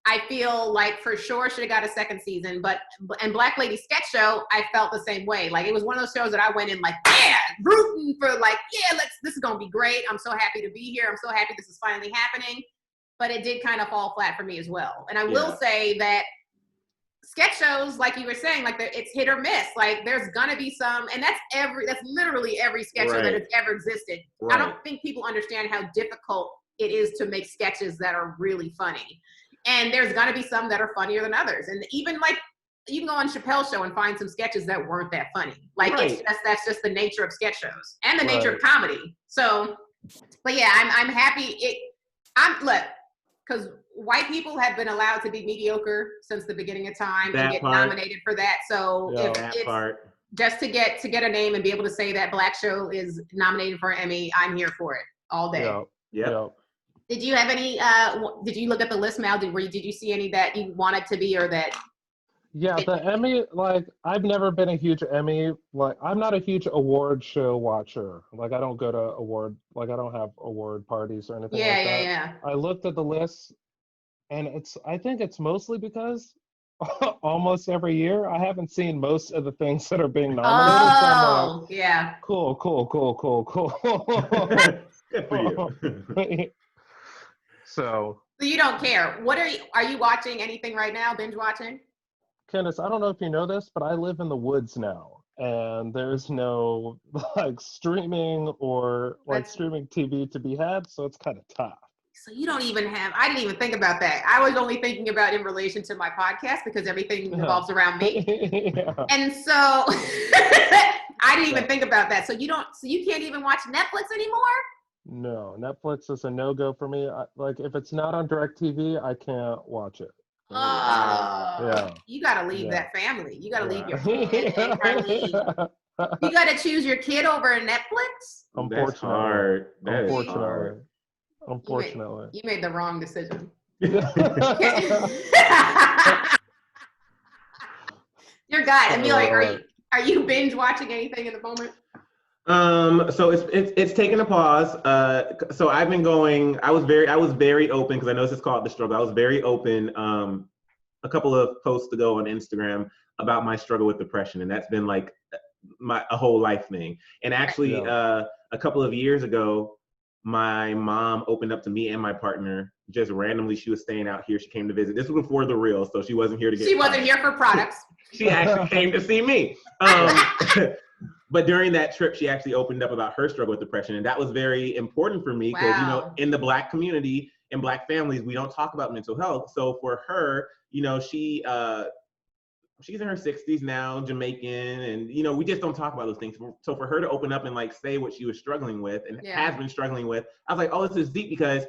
I feel like for sure should have got a second season, and Black Lady Sketch Show, I felt the same way. Like it was one of those shows that I went in like, rooting for like, this is gonna be great. I'm so happy to be here. I'm so happy this is finally happening. But it did kind of fall flat for me as well. And I will say that sketch shows, like you were saying, like it's hit or miss. Like there's gonna be some, and that's literally every sketch show that has ever existed. I don't think people understand how difficult it is to make sketches that are really funny. And there's gonna be some that are funnier than others. And even like you can go on Chappelle's show and find some sketches that weren't that funny. Like that's just the nature of sketch shows and the nature of comedy. So, but yeah, I'm happy. Look, because white people have been allowed to be mediocre since the beginning of time and get nominated for that. So if it's just to get a name and be able to say that Black show is nominated for an Emmy, I'm here for it all day. Yeah. Did you have any? Did you look at the list, Mal? Did you see any that you wanted to be or that? Yeah, the Emmy, like, I've never been a huge Emmy, like, I'm not a huge award show watcher. Like, I don't go to I don't have award parties or anything like that. Yeah. I looked at the list, and I think it's mostly because almost every year I haven't seen most of the things that are being nominated. So I'm like, yeah. Cool. Good for you. So you don't care. Are you watching anything right now, binge watching? Candice, I don't know if you know this, but I live in the woods now, and there's no like streaming or like streaming TV to be had, so it's kind of tough. So you don't even have, I didn't even think about that. I was only thinking about in relation to my podcast because everything revolves around me. And so I didn't even think about that. So you can't even watch Netflix anymore? No, Netflix is a no-go for me. Like if it's not on DirecTV, I can't watch it. You gotta leave that family. You gotta leave your kid and her leave. You gotta choose your kid over Netflix. Unfortunately, you made the wrong decision. Dear God, Emile, are you binge watching anything in the moment? So it's taken a pause. So I've been going. I was very open because I know this is called The Struggle. I was very open. A couple of posts ago on Instagram about my struggle with depression, and that's been like a whole life thing. And actually, a couple of years ago, my mom opened up to me and my partner just randomly. She was staying out here. She came to visit. This was before the real, so she wasn't here to get. She wasn't here for products. She actually came to see me. But during that trip, she actually opened up about her struggle with depression. And that was very important for me because, in the Black community, in Black families, we don't talk about mental health. So for her, she's in her 60s now, Jamaican, and, we just don't talk about those things. So for her to open up and like say what she was struggling with and has been struggling with, I was like, oh, this is deep because,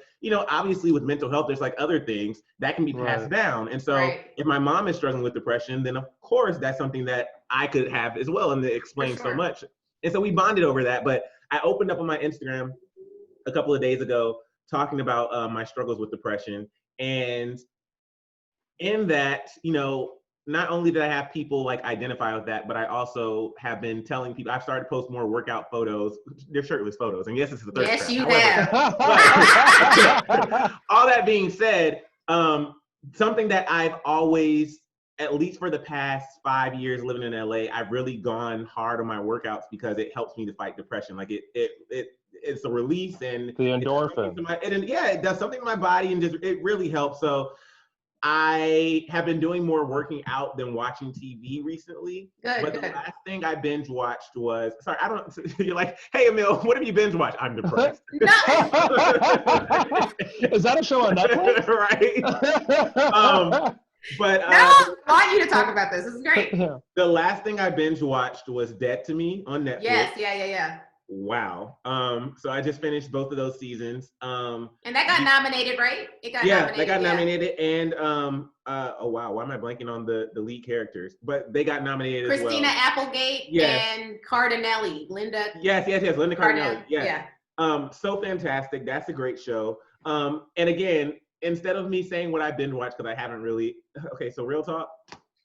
obviously with mental health, there's like other things that can be passed down. And so if my mom is struggling with depression, then of course that's something that I could have as well, and it explains so much. And so we bonded over that. But I opened up on my Instagram a couple of days ago talking about my struggles with depression. And in that, not only did I have people like identify with that, but I also have been telling people, I've started to post more workout photos. They're shirtless photos. And yes, this is the third Yes, trap. you have. All that being said, something that I've always, at least for the past 5 years living in LA, I've really gone hard on my workouts because it helps me to fight depression. Like it's a release and the endorphin. It does something to my body and it really helps. So I have been doing more working out than watching TV recently. But the last thing I binge watched was, you're like, hey, Emile, what have you binge watched? I'm depressed. Is that a show on Netflix? Right. But I want you to talk about this. This is great. The last thing I binge watched was Dead to Me on Netflix. Yes, yeah. Wow. So I just finished both of those seasons. And that got nominated, right? It got nominated. That got nominated. And oh wow, why am I blanking on the lead characters? But they got nominated as well. Christina Applegate and Cardinelli. Linda. Yes, Linda Cardinelli. Yeah. So fantastic. That's a great show. And again, instead of me saying what I binge watched, because I haven't really. Okay, so real talk.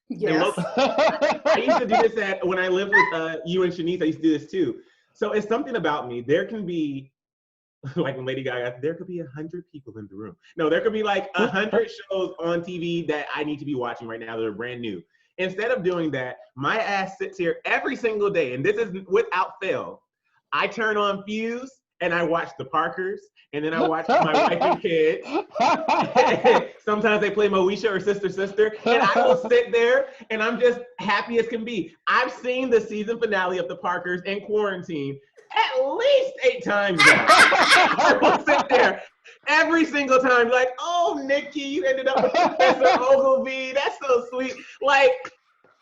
Yes. I used to do this when I lived with you and Shanice. I used to do this too. So it's something about me. There can be, like Lady Gaga, there could be 100 people in the room. No, there could be like 100 shows on TV that I need to be watching right now that are brand new. Instead of doing that, my ass sits here every single day, and this is without fail. I turn on Fuse, and I watch the Parkers, and then I watch my wife and kids. Sometimes they play Moesha or Sister, and I will sit there and I'm just happy as can be. I've seen the season finale of the Parkers in quarantine at least 8 times now. I will sit there every single time, like, oh, Nikki, you ended up with Professor Ogilvy. That's so sweet. Like,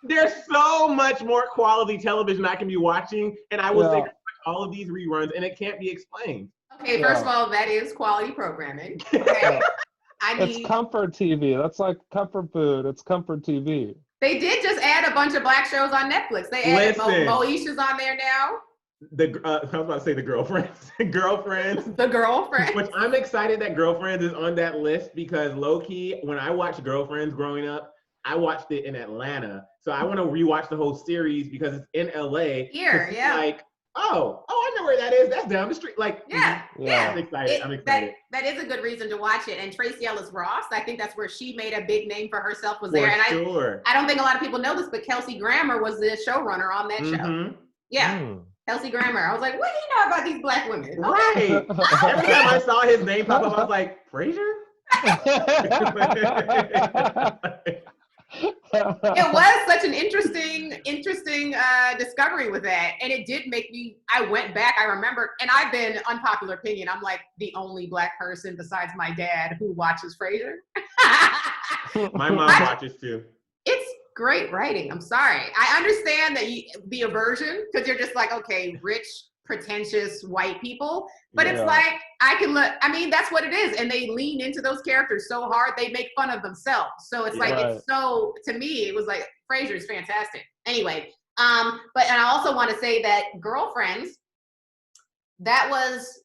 there's so much more quality television I can be watching, and I will sit and watch all of these reruns, and it can't be explained. Okay, first of all, that is quality programming. Okay. It's comfort TV. That's like comfort food. It's comfort TV. They did just add a bunch of black shows on Netflix. They added Moesha's on there now. I was about to say the Girlfriends. Girlfriends. The Girlfriends. Which I'm excited that Girlfriends is on that list because low-key, when I watched Girlfriends growing up, I watched it in Atlanta. So I want to rewatch the whole series because it's in LA. Here, yeah. Like, oh, I know where that is. That's down the street. Like, yeah. I'm excited. I'm excited. That is a good reason to watch it. And Tracee Ellis Ross, I think that's where she made a big name for herself, was there. And I don't think a lot of people know this, but Kelsey Grammer was the showrunner on that show. Yeah. Kelsey Grammer. I was like, what do you know about these black women? Right. Every time I saw his name pop up, I was like, Frasier? It was such an interesting discovery with that, and it did make me. I went back. I remember, and I've been unpopular opinion. I'm like the only black person besides my dad who watches Frasier. My mom watches too. It's great writing. I'm sorry. I understand that the aversion because you're just like, okay, rich, pretentious white people, but it's like I can look. I mean, that's what it is, and they lean into those characters so hard they make fun of themselves. So it's like it's so. To me, it was like Frasier is fantastic. Anyway, and I also want to say that Girlfriends, that was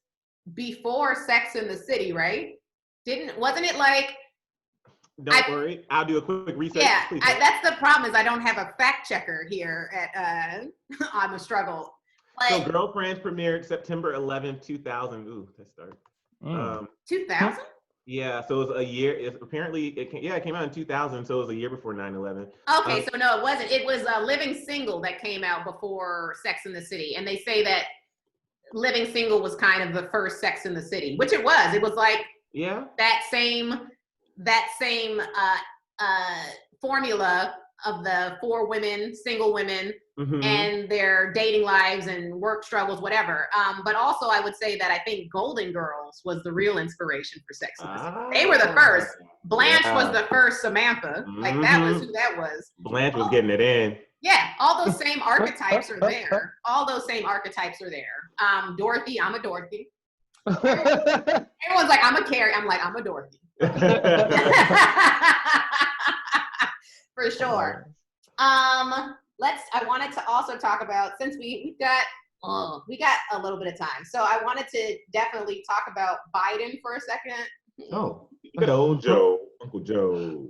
before Sex in the City, right? Wasn't it like? Don't worry, I'll do a quick research. Yeah, that's the problem is I don't have a fact checker here at I'm a struggle. So Girlfriends premiered September 11th, 2000. Ooh, that started. 2000? Yeah, so it was a year. It came out in 2000, so it was a year before 9/11. Okay, so no, it wasn't. It was Living Single that came out before Sex in the City, and they say that Living Single was kind of the first Sex in the City, which it was. It was like that same formula of the 4 women, single women, and their dating lives and work struggles, whatever. But also I would say that I think Golden Girls was the real inspiration for Sex and the City. They were the first. Blanche was the first Samantha. Like that was who that was. Blanche was getting it in. Yeah, all those same archetypes are there. All those same archetypes are there. Dorothy, I'm a Dorothy. Everyone's like, I'm a Carrie. I'm like, I'm a Dorothy. For sure. I wanted to also talk about, since we got a little bit of time, so I wanted to definitely talk about Biden for a second. Oh, good old Joe, Uncle Joe.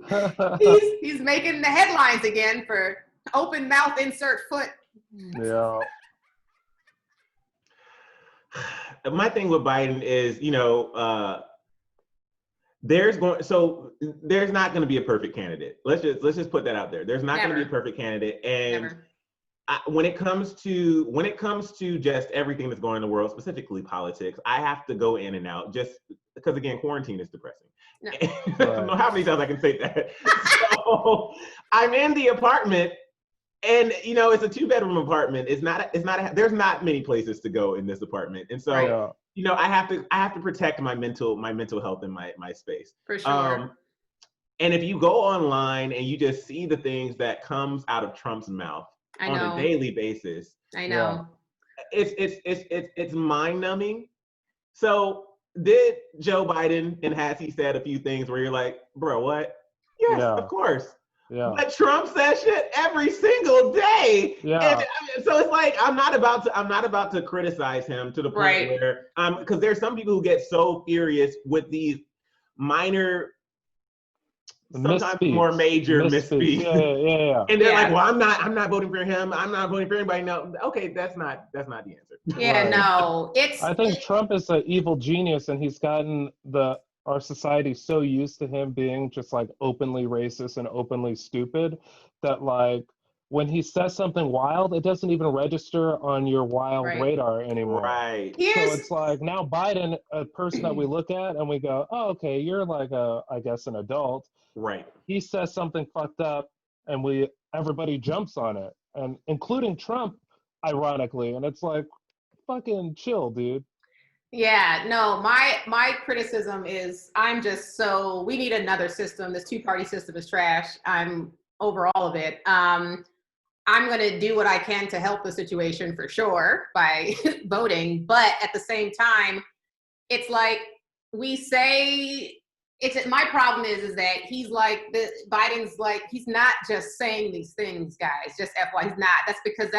He's making the headlines again for open mouth insert foot. Yeah. My thing with Biden is, there's not going to be a perfect candidate. Let's just put that out there. There's not going to be a perfect candidate, and when it comes to just everything that's going on in the world, specifically politics, I have to go in and out just because, again, quarantine is depressing. No. I don't know how many times I can say that. So I'm in the apartment, and it's a 2-bedroom apartment. There's not many places to go in this apartment, and so. Right. I have to protect my mental health in my space. For sure. And if you go online and you just see the things that comes out of Trump's mouth on a daily basis, I know. It's mind-numbing. So did Joe Biden, and has he said a few things where you're like, bro, what? Yes, of course. Yeah. But Trump says shit every single day. Yeah. And so it's like I'm not about to criticize him to the point where because there's some people who get so furious with these minor, sometimes more major misspeaks. Yeah. And they're like, well, I'm not voting for him. I'm not voting for anybody. No, okay, that's not the answer. Yeah, no. I think Trump is an evil genius, and he's gotten our society so used to him being just like openly racist and openly stupid that like when he says something wild, it doesn't even register on your wild Right. radar anymore. Right. So it's like now Biden, a person that we look at and we go, oh, okay, you're like I guess an adult. Right. He says something fucked up and everybody jumps on it, and including Trump, ironically. And it's like, fucking chill, dude. Yeah, no, my criticism is we need another system. This two-party system is trash. I'm over all of it. I'm going to do what I can to help the situation for sure by voting. But at the same time, it's like we say, my problem is that Biden's like, he's not just saying these things, guys, just FY, he's not. That's because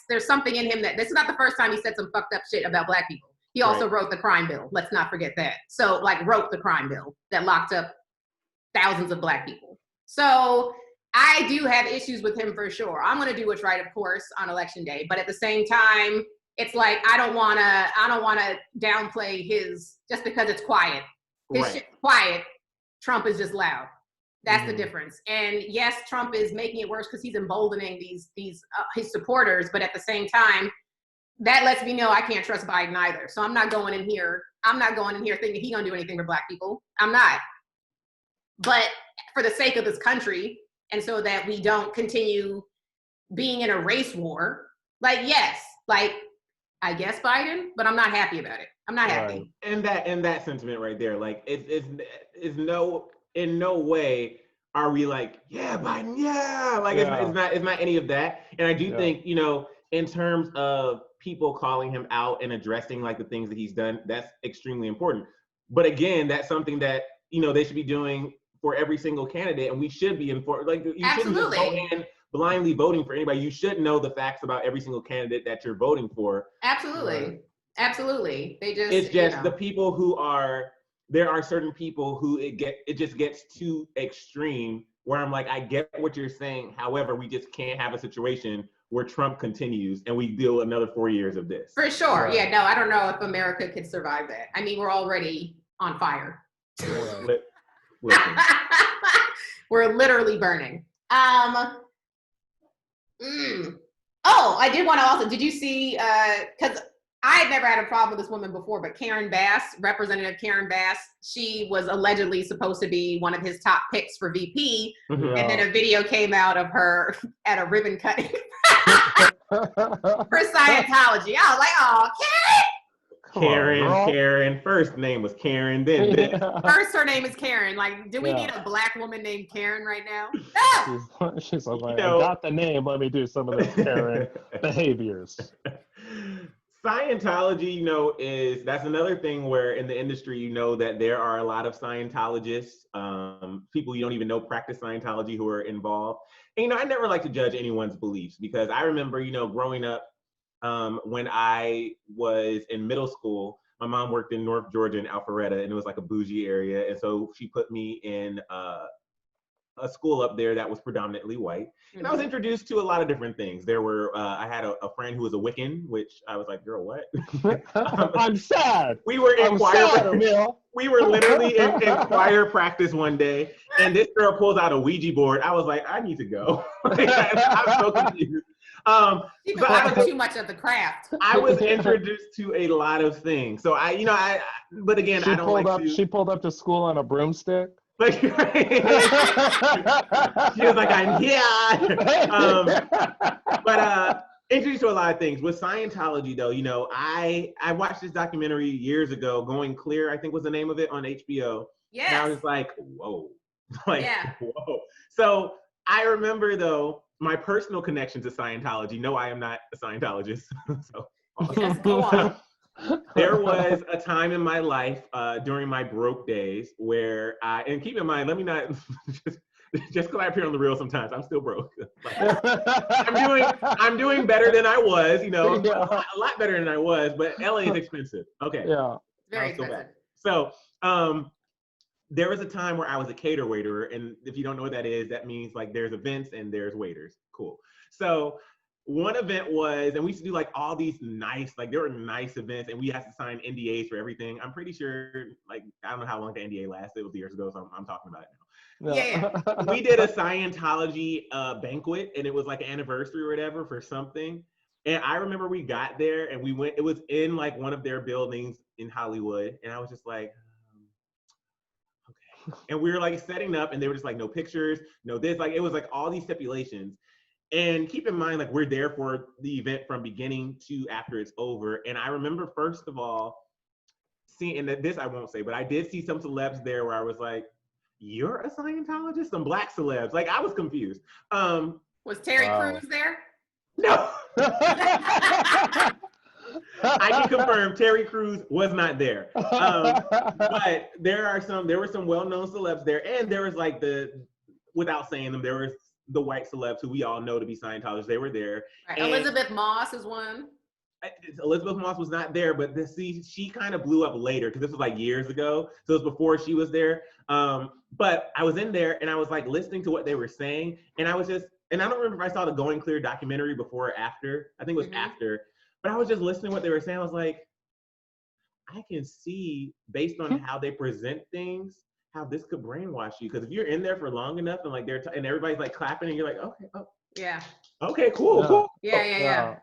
there's something in him this is not the first time he said some fucked up shit about Black people. He also wrote the crime bill. Let's not forget that. So wrote the crime bill that locked up thousands of Black people. So I do have issues with him for sure. I'm going to do what's right, of course, on election day. But at the same time, it's like I don't want to downplay his just because it's quiet. His shit's quiet. Trump is just loud. That's the difference. And yes, Trump is making it worse because he's emboldening his supporters. But at the same time, that lets me know I can't trust Biden either. So I'm not going in here thinking he's going to do anything for Black people. I'm not. But for the sake of this country, and so that we don't continue being in a race war, I guess Biden, but I'm not happy about it. I'm not happy. And that sentiment right there, it's in no way are we like, yeah, Biden, yeah. It's not any of that. And I do think, in terms of people calling him out and addressing the things that he's done, that's extremely important. But again, that's something that, they should be doing for every single candidate, and we should be informed. You shouldn't just go in blindly voting for anybody. You should know the facts about every single candidate that you're voting for. Absolutely. Absolutely. It's just the people there are certain people who it just gets too extreme where I'm like, I get what you're saying. However, we just can't have a situation where Trump continues and we deal another 4 years of this. For sure. Yeah, no, I don't know if America could survive that. I mean, we're already on fire. We're literally burning. Oh, I did want to also, did you see, because I had never had a problem with this woman before, but Karen Bass, Representative Karen Bass, she was allegedly supposed to be one of his top picks for VP. And then a video came out of her at a ribbon cutting for Scientology. I was like, oh, Karen. First name was Karen, then First her name is Karen. Do we need a Black woman named Karen right now? No! She's like, I got the name, let me do some of the Karen behaviors. Scientology, that's another thing where in the industry, that there are a lot of Scientologists, people you don't even know practice Scientology who are involved. And, I never like to judge anyone's beliefs because I remember, growing up, when I was in middle school, my mom worked in North Georgia in Alpharetta, and it was like a bougie area. And so she put me in a school up there that was predominantly white. And I was introduced to a lot of different things. There were, I had a friend who was a Wiccan, which I was like, girl, what? I'm sad. We were in we were literally in choir practice one day, and this girl pulls out a Ouija board. I was like, I need to go. I'm so confused. She's been too much of the craft. I was introduced to a lot of things. So but again, I don't like to. She pulled up to school on a broomstick. She was like, I'm here. But introduced to a lot of things. With Scientology, though, I watched this documentary years ago, Going Clear, I think was the name of it, on HBO. Yes. And I was like, whoa. Whoa. So I remember, though, my personal connection to Scientology. No, I am not a Scientologist. So yes, go on. There was a time in my life during my broke days where and keep in mind, let me not just because I appear on the reel sometimes, I'm still broke. I'm doing better than I was, a lot better than I was, but LA is expensive. Okay. Yeah. Very expensive. So there was a time where I was a cater waiter, and if you don't know what that is, that means there's events and there's waiters. Cool. So one event was, and we used to do all these nice, there were nice events, and we had to sign NDAs for everything. I'm pretty sure, I don't know how long the NDA lasted. It was years ago, so I'm talking about it now. Yeah. We did a Scientology banquet, and it was like an anniversary or whatever for something. And I remember we got there and we went, it was in like one of their buildings in Hollywood. And I was just like, okay. And we were like setting up and they were just like, no pictures, no this, like, it was like all these stipulations. And keep in mind, like, we're there for the event from beginning to after it's over. And I remember, first of all, seeing, and this I won't say, but I did see some celebs there where I was like, you're a Scientologist? Some black celebs. Like, I was confused. Was Terry Crews there? No. I can confirm Terry Crews was not there. But there were some well-known celebs there, and there was like without saying them, there was the white celebs who we all know to be Scientologists. They were there. Right. Elizabeth Moss is one. Elizabeth Moss was not there, but she kind of blew up later because this was like years ago. So it was before she was there. But I was in there and I was like listening to what they were saying, and I was just, and I don't remember if I saw the Going Clear documentary before or after. I think it was after. But I was just listening to what they were saying. I was like, I can see, based on how they present things, how this could brainwash you. Because if you're in there for long enough and like and everybody's like clapping and you're like, okay, oh, yeah, okay, cool. Yeah.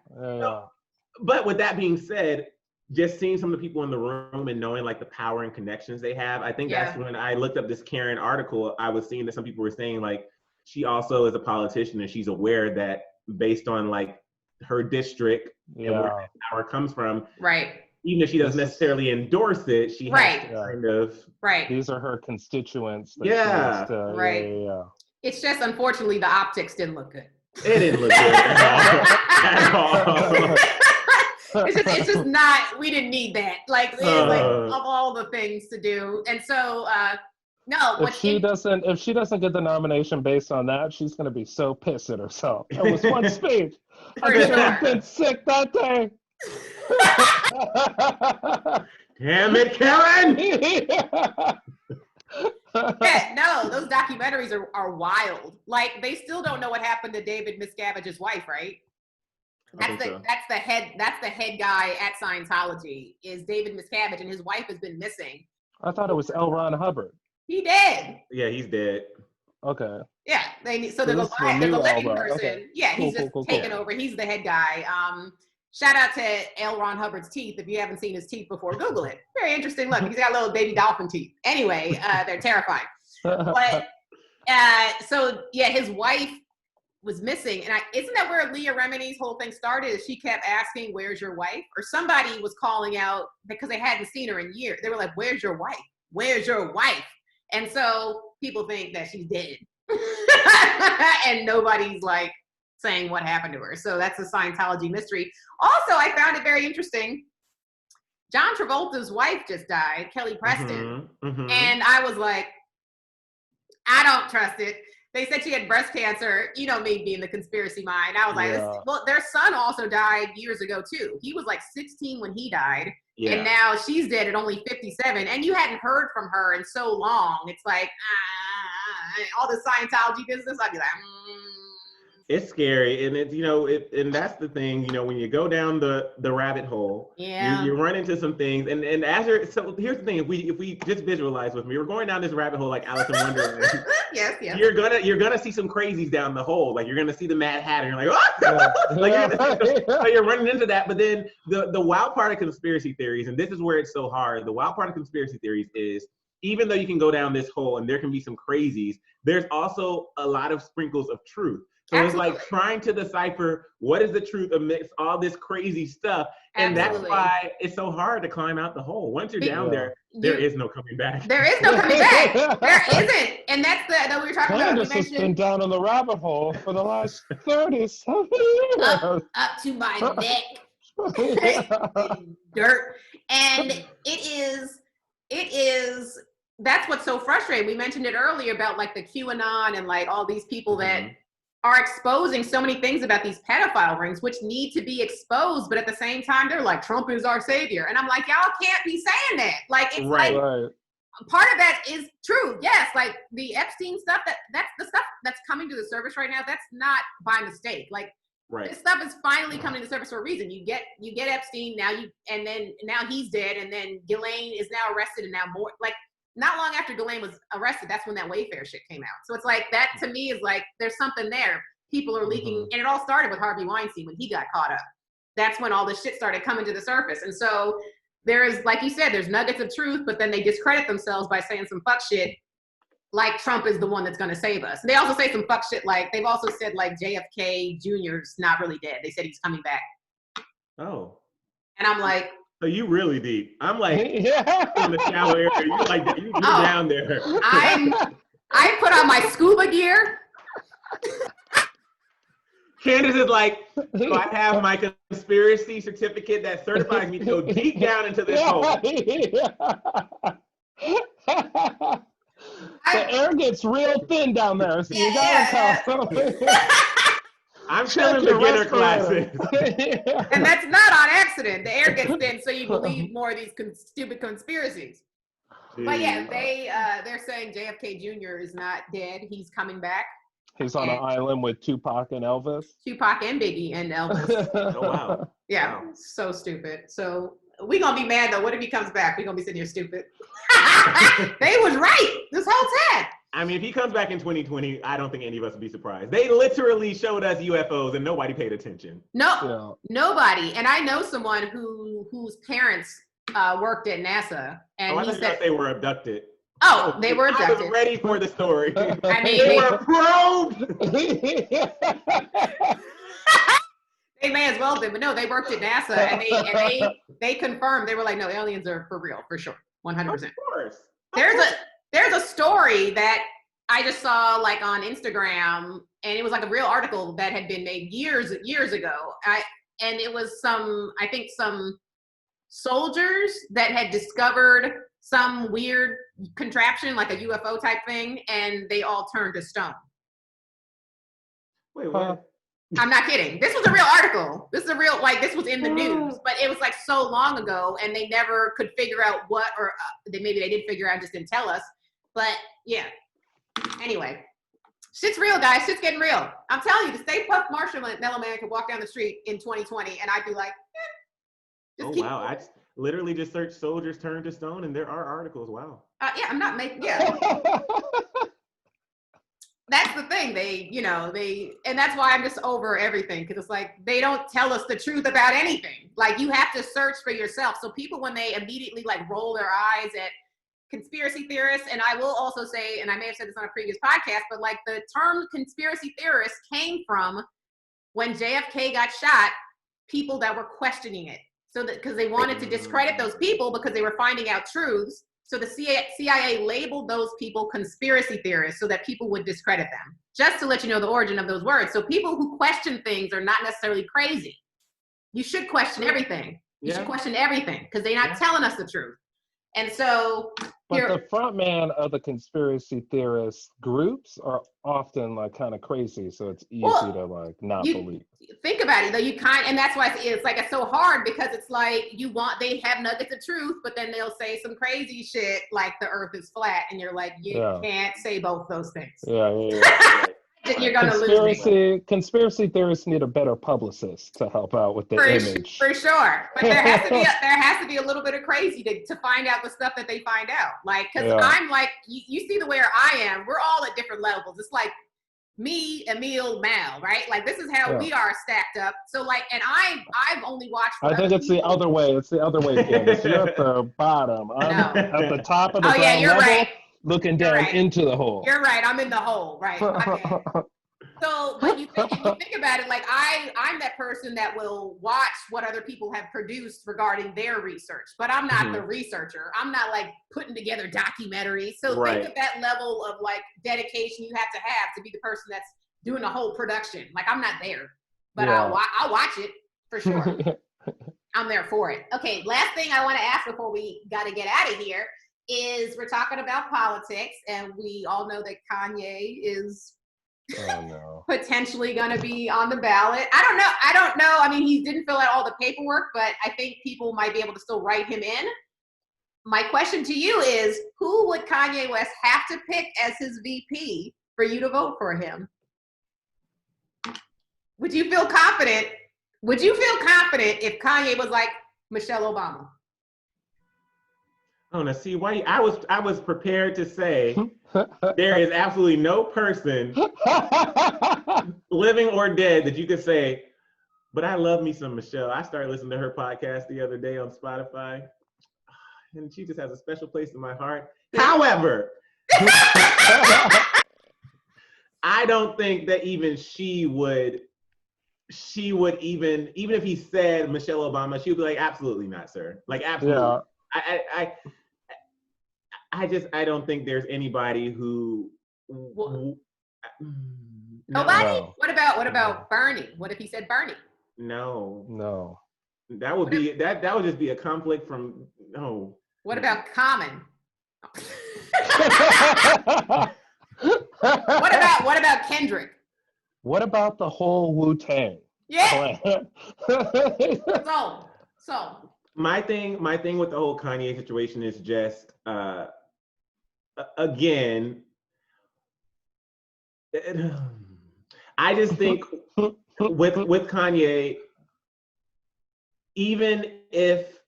But with that being said, just seeing some of the people in the room and knowing like the power and connections they have, I think that's when I looked up this Karen article. I was seeing that some people were saying like, she also is a politician and she's aware that based on like her district and where that power comes from, right? Even if she doesn't necessarily endorse it, she has to kind of These are her constituents. That It's just unfortunately the optics didn't look good. It didn't look good at all. It's just not. We didn't need that. Like, like of all the things to do, and so. No, if she doesn't get the nomination based on that, she's gonna be so pissed at herself. That was one speech. I should have been sick that day. Damn it, Karen! Yeah, no, those documentaries are wild. Like, they still don't know what happened to David Miscavige's wife, right? That's the head guy at Scientology is David Miscavige, and his wife has been missing. I thought it was L. Ron Hubbard. He dead. Yeah, he's dead. Okay. Yeah, there's a living person. Okay. Yeah, he's just taken over. He's the head guy. Shout out to L. Ron Hubbard's teeth. If you haven't seen his teeth before, Google it. Very interesting look. He's got little baby dolphin teeth. Anyway, they're terrifying. But so yeah, his wife was missing, and isn't that where Leah Remini's whole thing started? Is she kept asking, "Where's your wife?" Or somebody was calling out because they hadn't seen her in years. They were like, "Where's your wife? Where's your wife?" And so people think that she's dead. And nobody's like saying what happened to her. So that's a Scientology mystery. Also, I found it very interesting. John Travolta's wife just died, Kelly Preston. And I was like, I don't trust it. They said she had breast cancer. You know me being the conspiracy mind. I was like, well, their son also died years ago too. He was like 16 when he died. Yeah. And now she's dead at only 57. And you hadn't heard from her in so long. It's like, all the Scientology business, I'd be like, It's scary. And it's, and that's the thing, when you go down the rabbit hole, you run into some things. And so here's the thing, if we just visualize with me, we're going down this rabbit hole like Alice in Wonderland. Yes. You're gonna see some crazies down the hole. Like you're gonna see the Mad Hatter. You're like, what? So you're running into that. But then the wild part of conspiracy theories, and this is where it's so hard. The wild part of conspiracy theories is, even though you can go down this hole and there can be some crazies, there's also a lot of sprinkles of truth. So Absolutely. It's like trying to decipher what is the truth amidst all this crazy stuff. And Absolutely. That's why it's so hard to climb out the hole. Once you're down there, there is no coming back. There is no coming back. There isn't. And that's that we were talking about. Candice has been down in the rabbit hole for the last 30-something years. Up to my neck. Dirt. And it is, that's what's so frustrating. We mentioned it earlier about like the QAnon and like all these people that are exposing so many things about these pedophile rings, which need to be exposed. But at the same time, they're like, Trump is our savior. And I'm like, y'all can't be saying that. Like, it's like, part of that is true. Yes. Like the Epstein stuff, that's the stuff that's coming to the surface right now. That's not by mistake. Like this stuff is finally coming to the surface for a reason. You get Epstein now, and then now he's dead. And then Ghislaine is now arrested, and now more like, not long after Ghislaine was arrested, that's when that Wayfair shit came out. So it's like, that to me is like, there's something there. People are leaking, and it all started with Harvey Weinstein when he got caught up. That's when all this shit started coming to the surface. And so there is, like you said, there's nuggets of truth, but then they discredit themselves by saying some fuck shit like Trump is the one that's going to save us. They also say some fuck shit like, they've also said like JFK Jr.'s not really dead. They said he's coming back. Oh. And I'm like, so you really deep. I'm like in the shower area. You like that. You down there. I put on my scuba gear. Candice is like, so I have my conspiracy certificate that certifies me to go deep down into this hole. The air gets real thin down there, so you gotta come. I'm still in beginner classes. And that's not on accident. The air gets thin, so you believe more of these stupid conspiracies. Jeez. But yeah, they're saying JFK Jr. is not dead. He's coming back. He's on an island with Tupac and Elvis. Tupac and Biggie and Elvis. Oh, wow. Yeah, wow. So stupid. So we gonna be mad though. What if he comes back? We gonna be sitting here stupid. They was right this whole time. I mean, if he comes back in 2020, I don't think any of us would be surprised. They literally showed us UFOs and nobody paid attention. No, nobody. And I know someone whose parents worked at NASA, and he said they were abducted. Oh, they were abducted. I was ready for the story. I mean, they were probed. They may as well have been, but no, they worked at NASA, and they confirmed. They were like, no, aliens are for real, for sure, 100%. Of course. There's a story that I just saw like on Instagram, and it was like a real article that had been made years ago. And it was some soldiers that had discovered some weird contraption, like a UFO type thing, and they all turned to stone. Wait, what? I'm not kidding. This was a real article. This is a real, like, this was in the news, but it was like so long ago, and they never could figure out what, or maybe they did figure out, just didn't tell us. But yeah. Anyway, shit's real, guys. Shit's getting real. I'm telling you, the Stay Puft Marshmallow Man could walk down the street in 2020, and I'd be like, oh wow! I literally just searched "soldiers turned to stone," and there are articles. Wow. Yeah, I'm not making. Yeah. That's the thing. And that's why I'm just over everything, because it's like they don't tell us the truth about anything. Like, you have to search for yourself. So people, when they immediately like roll their eyes at conspiracy theorists, and I will also say, and I may have said this on a previous podcast, but like the term conspiracy theorist came from when JFK got shot, people that were questioning it. So that, because they wanted to discredit those people because they were finding out truths. So the CIA labeled those people conspiracy theorists so that people would discredit them. Just to let you know the origin of those words. So people who question things are not necessarily crazy. You should question everything. You should question everything, because they're not telling us the truth. And so, but the front man of the conspiracy theorist groups are often like kind of crazy, so it's easy to like not believe. Think about it though, and that's why it's so hard, because it's like they have nuggets of truth, but then they'll say some crazy shit like the earth is flat, and you're like, you can't say both those things. Yeah. You're gonna lose me. Conspiracy theorists need a better publicist to help out with the image. For sure, but there has to be a little bit of crazy to find out the stuff that they find out. Like, because I'm like, you see the way I am. We're all at different levels. It's like me, Emile, Mal, right? Like, this is how we are stacked up. So like, and I've only watched. I think it's the other way. It's the other way, Candice. You're at the bottom. I'm at the top of the ground level. Right. Looking down into the hole. You're right. I'm in the hole. Right. So when you think about it, like I'm that person that will watch what other people have produced regarding their research, but I'm not the researcher. I'm not like putting together documentaries. So think of that level of like dedication you have to be the person that's doing the whole production. Like, I'm not there, but I'll watch it for sure. I'm there for it. Okay. Last thing I want to ask before we got to get out of here is, we're talking about politics, and we all know that Kanye is potentially going to be on the ballot. I don't know. I mean, he didn't fill out all the paperwork, but I think people might be able to still write him in. My question to you is, who would Kanye West have to pick as his VP for you to vote for him? Would you feel confident if Kanye was like Michelle Obama? Oh, now see why I was prepared to say there is absolutely no person, living or dead, that you could say, but I love me some Michelle. I started listening to her podcast the other day on Spotify, and she just has a special place in my heart. However, I don't think that even she would even if he said Michelle Obama, she would be like, absolutely not, sir. Like, absolutely. Yeah. I don't think there's anybody who. Nobody? No. What about Bernie? What if he said Bernie? No. That would be that would just be a conflict from no. What about Common? What about Kendrick? What about the whole Wu-Tang? Yeah. So. My thing with the whole Kanye situation is just again, I just think with Kanye, even if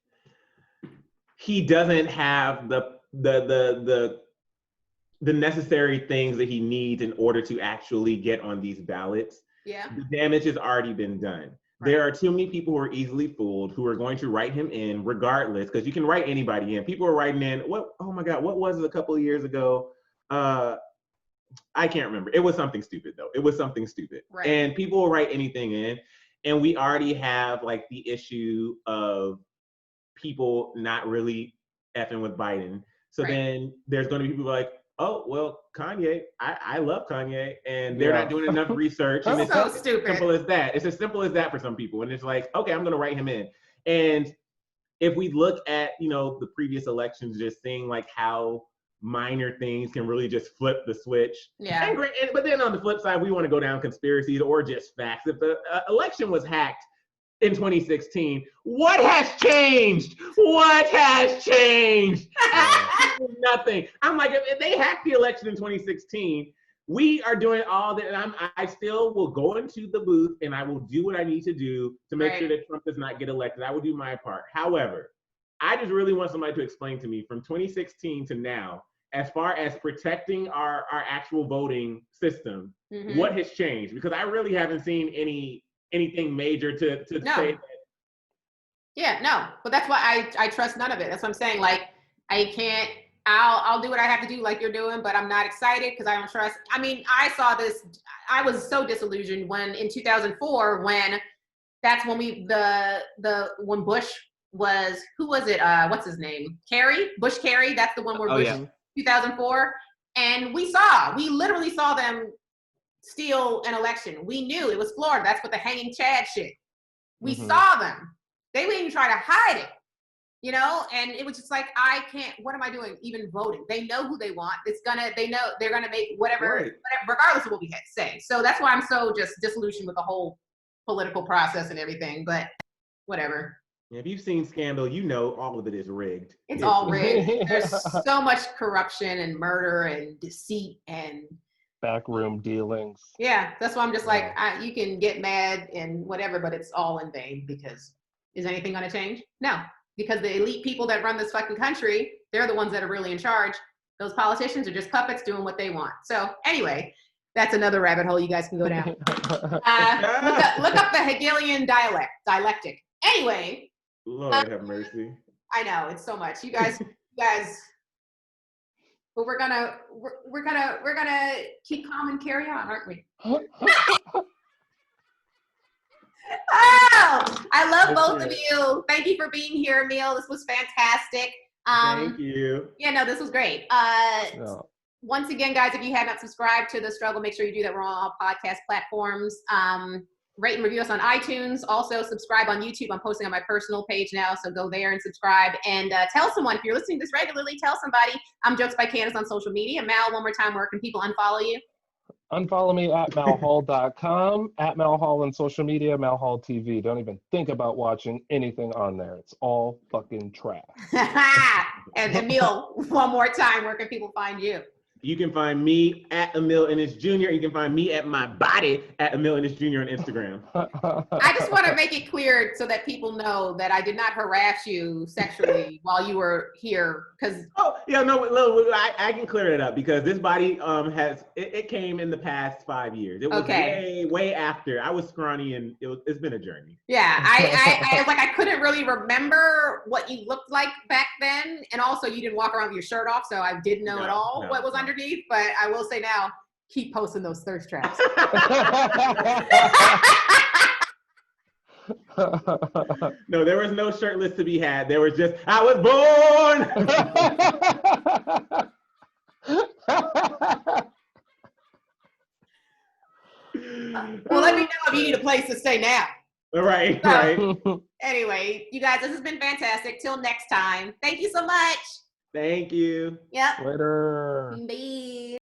he doesn't have the necessary things that he needs in order to actually get on these ballots, the damage has already been done. Right. There are too many people who are easily fooled who are going to write him in regardless, because you can write anybody in. People are writing in, oh my God, what was it a couple of years ago? I can't remember. It was something stupid though. It was something stupid. Right. And people will write anything in. And we already have like the issue of people not really effing with Biden. So then there's going to be people like, oh, well, Kanye, I love Kanye, and they're not doing enough research. And it's so stupid. As simple as that. It's as simple as that for some people. And it's like, okay, I'm going to write him in. And if we look at, the previous elections, just seeing like how minor things can really just flip the switch. Yeah. But then on the flip side, we want to go down conspiracies or just facts. If the election was hacked in 2016, what has changed? What has changed? Nothing. I'm like, if they hacked the election in 2016, we are doing all that. And I still will go into the booth and I will do what I need to do to make sure that Trump does not get elected. I will do my part. However, I just really want somebody to explain to me from 2016 to now, as far as protecting our actual voting system, what has changed? Because I really haven't seen anything major to say that. Yeah, no, but that's why I trust none of it. That's what I'm saying. Like, I'll do what I have to do like you're doing, but I'm not excited because I don't trust. I mean, I saw this, I was so disillusioned when in 2004, when that's when when Bush was, who was it? What's his name? Bush Kerry. That's the one where Bush, 2004. And we literally saw them steal an election. We knew it was Florida. That's what the hanging Chad shit. We saw them. They wouldn't even try to hide it, and it was just like, what am I doing even voting? They know who they want. They know they're gonna make whatever, regardless of what we had to say. So that's why I'm so just disillusioned with the whole political process and everything, but whatever. If you've seen Scandal, all of it is rigged. It's all rigged. There's so much corruption and murder and deceit and backroom dealings. Yeah, that's why I'm just like, you can get mad and whatever, but it's all in vain, because is anything going to change? No, because the elite people that run this fucking country, they're the ones that are really in charge. Those politicians are just puppets doing what they want. So anyway, that's another rabbit hole you guys can go down. Look up the Hegelian dialectic. Anyway. Lord have mercy. I know, it's so much. You guys, but we're gonna keep calm and carry on, aren't we? Oh, I love both of you. Thank you for being here, Emile. This was fantastic. Thank you. Yeah, no, this was great. Once again, guys, if you have not subscribed to The Struggle, make sure you do that. We're on all podcast platforms. Rate and review us on iTunes. Also, subscribe on YouTube. I'm posting on my personal page now, so go there and subscribe. And tell someone, if you're listening to this regularly, tell somebody. I'm Jokes by Candice on social media. Mal, one more time, where can people unfollow you? Unfollow me at malhall.com, at malhall on social media, malhall TV. Don't even think about watching anything on there. It's all fucking trash. And Emile, one more time, where can people find you? You can find me at Emile Ennis Jr. You can find me at my body at Emile Ennis Jr. on Instagram. I just want to make it clear so that people know that I did not harass you sexually while you were here. Because I can clear it up because this body it came in the past 5 years. It was way after. I was scrawny and it's been a journey. Yeah, I was like, I couldn't really remember what you looked like back then, and also you didn't walk around with your shirt off, so I didn't know at all what was underneath. But I will say now, keep posting those thirst traps. No, there was no shirtless to be had. There was just, I was born. Well, let me know if you need a place to stay now. Right. Anyway, you guys, this has been fantastic. Till next time. Thank you so much. Thank you. Yep. Later. Bye.